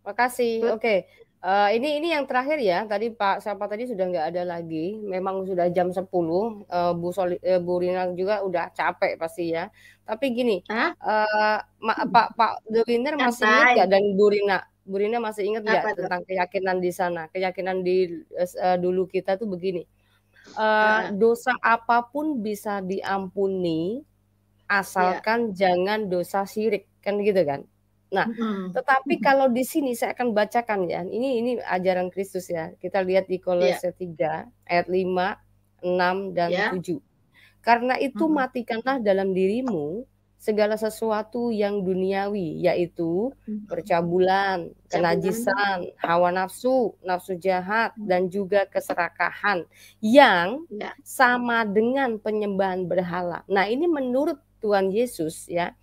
Makasih. Oke. Ini yang terakhir ya. Tadi Pak siapa tadi sudah nggak ada lagi. Memang sudah jam 10. Bu Rina juga udah capek pasti ya. Tapi gini, Pak The Winner masih ingat nggak, dan Bu Rina masih ingat nggak tentang keyakinan di sana? Keyakinan di dulu kita tuh begini. Dosa apapun bisa diampuni asalkan jangan dosa syirik, kan gitu kan? Nah, tetapi kalau di sini saya akan bacakan ya. Ini ajaran Kristus ya. Kita lihat di Kolose 3 ayat 5, 6 dan 7. Karena itu matikanlah dalam dirimu segala sesuatu yang duniawi, yaitu percabulan, kenajisan, hawa nafsu, nafsu jahat, dan juga keserakahan yang sama dengan penyembahan berhala. Nah, ini menurut Tuhan Yesus ya.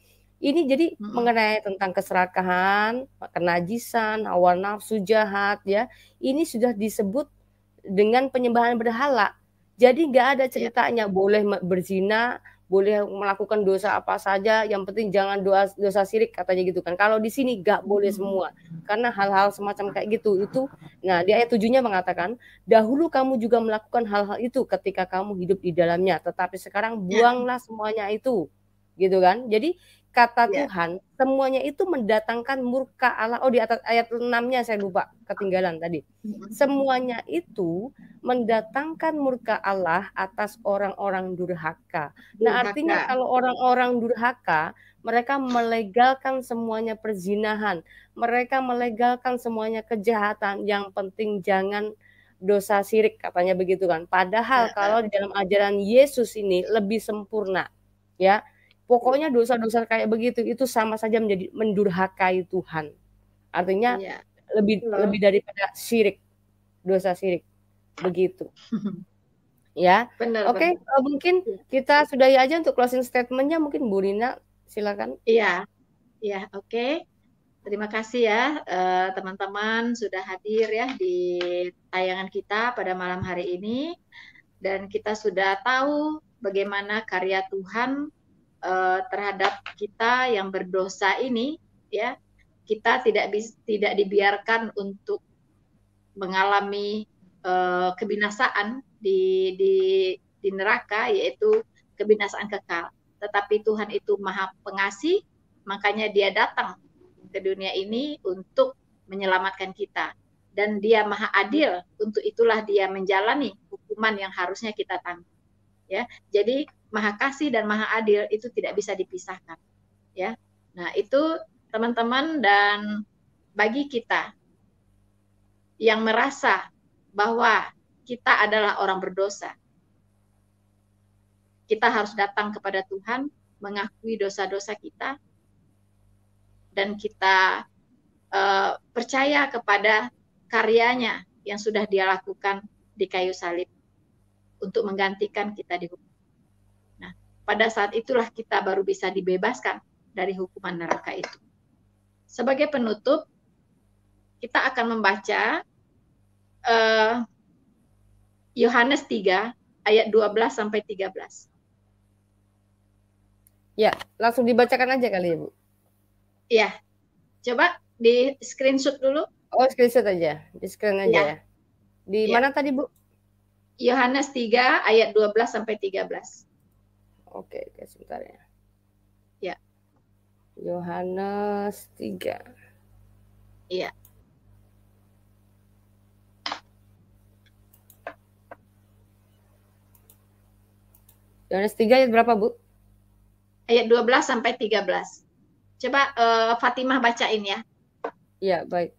Ini jadi mengenai tentang keserakahan, kenajisan, hawa nafsu jahat ya. Ini sudah disebut dengan penyembahan berhala. Jadi nggak ada ceritanya boleh berzina, boleh melakukan dosa apa saja, yang penting jangan dosa syirik katanya gitu kan. Kalau di sini nggak boleh semua. Karena hal-hal semacam kayak gitu itu. Nah, di ayat 7-nya mengatakan, dahulu kamu juga melakukan hal-hal itu ketika kamu hidup di dalamnya, tetapi sekarang buanglah semuanya itu. Gitu kan. Jadi kata Tuhan, semuanya itu mendatangkan murka Allah. Oh, di atas ayat 6-nya saya lupa, ketinggalan tadi. Semuanya itu mendatangkan murka Allah atas orang-orang durhaka. Nah, artinya kalau orang-orang durhaka, mereka melegalkan semuanya perzinahan. Mereka melegalkan semuanya kejahatan. Yang penting jangan dosa syirik, katanya begitu kan. Padahal kalau di dalam ajaran Yesus ini lebih sempurna. Ya. Pokoknya dosa-dosa kayak begitu itu sama saja menjadi mendurhakai Tuhan. Artinya lebih daripada syirik, dosa syirik. Begitu. Ya. Oke, mungkin kita sudahi aja untuk closing statement-nya. Mungkin Bu Rina silakan. Iya. Ya, oke. Terima kasih ya teman-teman sudah hadir ya di tayangan kita pada malam hari ini, dan kita sudah tahu bagaimana karya Tuhan terhadap kita yang berdosa ini ya. Kita tidak dibiarkan untuk mengalami kebinasaan di neraka, yaitu kebinasaan kekal. Tetapi Tuhan itu Maha Pengasih, makanya Dia datang ke dunia ini untuk menyelamatkan kita, dan Dia Maha Adil, untuk itulah Dia menjalani hukuman yang harusnya kita tanggung. Ya, jadi Maha Kasih dan Maha Adil itu tidak bisa dipisahkan. Ya, nah itu teman-teman, dan bagi kita yang merasa bahwa kita adalah orang berdosa, kita harus datang kepada Tuhan, mengakui dosa-dosa kita, dan kita percaya kepada karyanya yang sudah Dia lakukan di kayu salib untuk menggantikan kita di hukum. Nah, pada saat itulah kita baru bisa dibebaskan dari hukuman neraka itu. Sebagai penutup, kita akan membaca Yohanes 3 ayat 12 sampai 13. Ya, langsung dibacakan aja kali ya, Bu. Iya. Coba di screenshot dulu. Oh, screenshot aja. Di screen aja ya. Di mana tadi, Bu? Yohanes 3 ayat 12 sampai 13. Oke, sebentar ya. Ya. Yohanes 3. Iya. Yohanes 3 ayat berapa, Bu? Ayat 12 sampai 13. Coba Fatimah bacain ya. Iya, baik.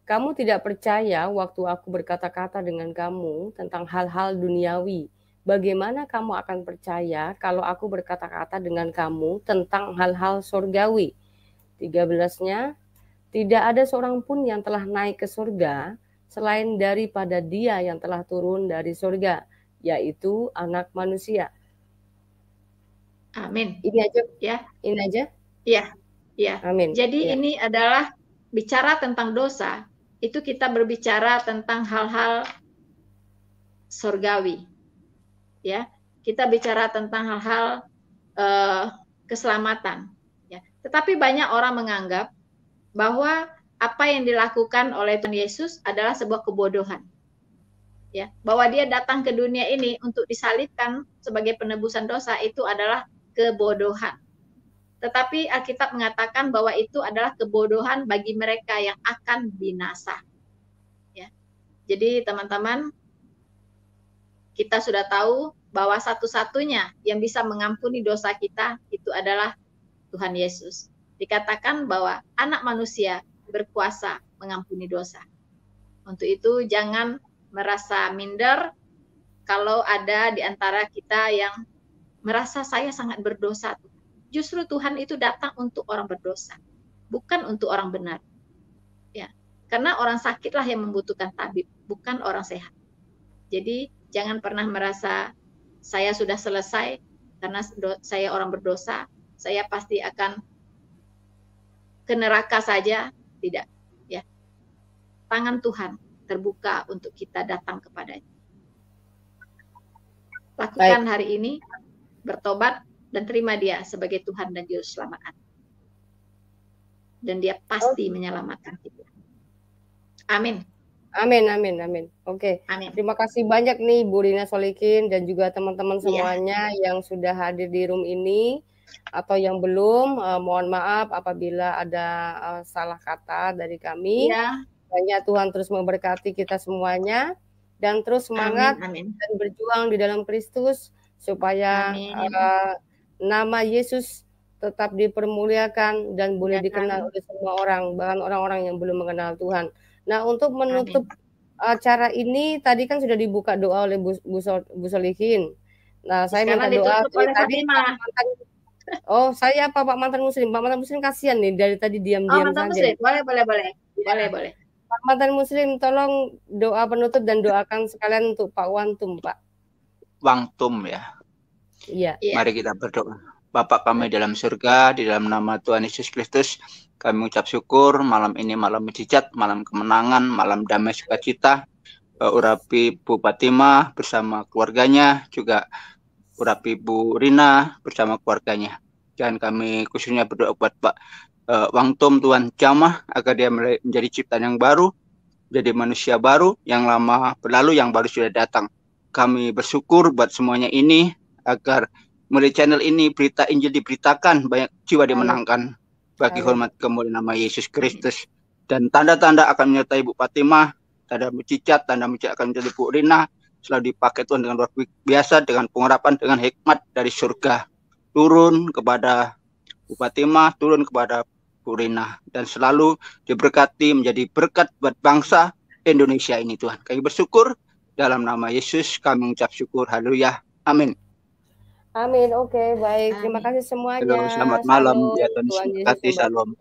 Kamu tidak percaya waktu aku berkata-kata dengan kamu tentang hal-hal duniawi. Bagaimana kamu akan percaya kalau aku berkata-kata dengan kamu tentang hal-hal surgawi? 13-nya, tidak ada seorang pun yang telah naik ke surga selain daripada Dia yang telah turun dari surga, yaitu Anak Manusia. Amin. Ini aja ya. Ini aja. Iya. Iya. Amin. Jadi ya. ini adalah bicara tentang dosa. Itu kita berbicara tentang hal-hal surgawi. Ya. Kita bicara tentang hal-hal keselamatan. Ya. Tetapi banyak orang menganggap bahwa apa yang dilakukan oleh Tuhan Yesus adalah sebuah kebodohan. Ya, bahwa Dia datang ke dunia ini untuk disalibkan sebagai penebusan dosa itu adalah kebodohan. Tetapi Alkitab mengatakan bahwa itu adalah kebodohan bagi mereka yang akan binasa. Ya. Jadi teman-teman, kita sudah tahu bahwa satu-satunya yang bisa mengampuni dosa kita itu adalah Tuhan Yesus. Dikatakan bahwa Anak Manusia berkuasa mengampuni dosa. Untuk itu jangan merasa minder kalau ada di antara kita yang merasa saya sangat berdosa. Justru Tuhan itu datang untuk orang berdosa, bukan untuk orang benar. Ya, karena orang sakitlah yang membutuhkan tabib, bukan orang sehat. Jadi jangan pernah merasa saya sudah selesai karena saya orang berdosa, saya pasti akan ke neraka saja. Tidak, ya. Tangan Tuhan terbuka untuk kita datang kepadanya. Lakukan hari ini, bertobat, dan terima Dia sebagai Tuhan dan Juru Selamat Anda. Dan Dia pasti menyelamatkan kita. Amin. Amin, amin, amin. Oke. Amin. Terima kasih banyak nih Bu Rina Solihin dan juga teman-teman semuanya yang sudah hadir di room ini. Atau yang belum, mohon maaf apabila ada salah kata dari kami. Ya. Banyak Tuhan terus memberkati kita semuanya dan terus semangat dan berjuang di dalam Kristus supaya nama Yesus tetap dipermuliakan dan boleh dikenal oleh semua orang, bahkan orang-orang yang belum mengenal Tuhan. Nah, untuk menutup acara ini tadi kan sudah dibuka doa oleh Bu Solihin. Nah, saya minta doa tadi Oh, saya Pak mantan muslim. Pak mantan muslim kasihan nih dari tadi diam-diam saja. Muslim. Boleh. Pak mantan muslim, tolong doa penutup dan doakan sekalian untuk Pak Wantum, Pak. Wangtum ya. Iya. Mari kita berdoa. Bapa kami dalam surga, di dalam nama Tuhan Yesus Kristus, kami mengucap syukur malam ini malam mujizat, malam kemenangan, malam damai sukacita. Urapi Bu Fatimah bersama keluarganya, juga urapi Bu Rina bersama keluarganya. Dan kami khususnya berdoa buat Pak Wangtum Tuhan jamah agar dia menjadi ciptaan yang baru, jadi manusia baru, yang lama berlalu, yang baru sudah datang. Kami bersyukur buat semuanya ini agar melalui channel ini berita Injil diberitakan, banyak jiwa dimenangkan bagi hormat kemuliaan nama Yesus Kristus. Dan tanda-tanda akan menyertai Bu Fatimah, tanda mujizat akan menjadi Bu Rina, selalu dipakai Tuhan dengan luar biasa, dengan pengurapan, dengan hikmat dari surga. Turun kepada Bu Fatimah, turun kepada Bu Rina, dan selalu diberkati menjadi berkat buat bangsa Indonesia ini Tuhan. Kami bersyukur dalam nama Yesus kami mengucap syukur. Haleluya. Amin. Amin. Oke, baik. Terima kasih semuanya. Selamat malam. Ya, Tuhan Yesus. Shalom.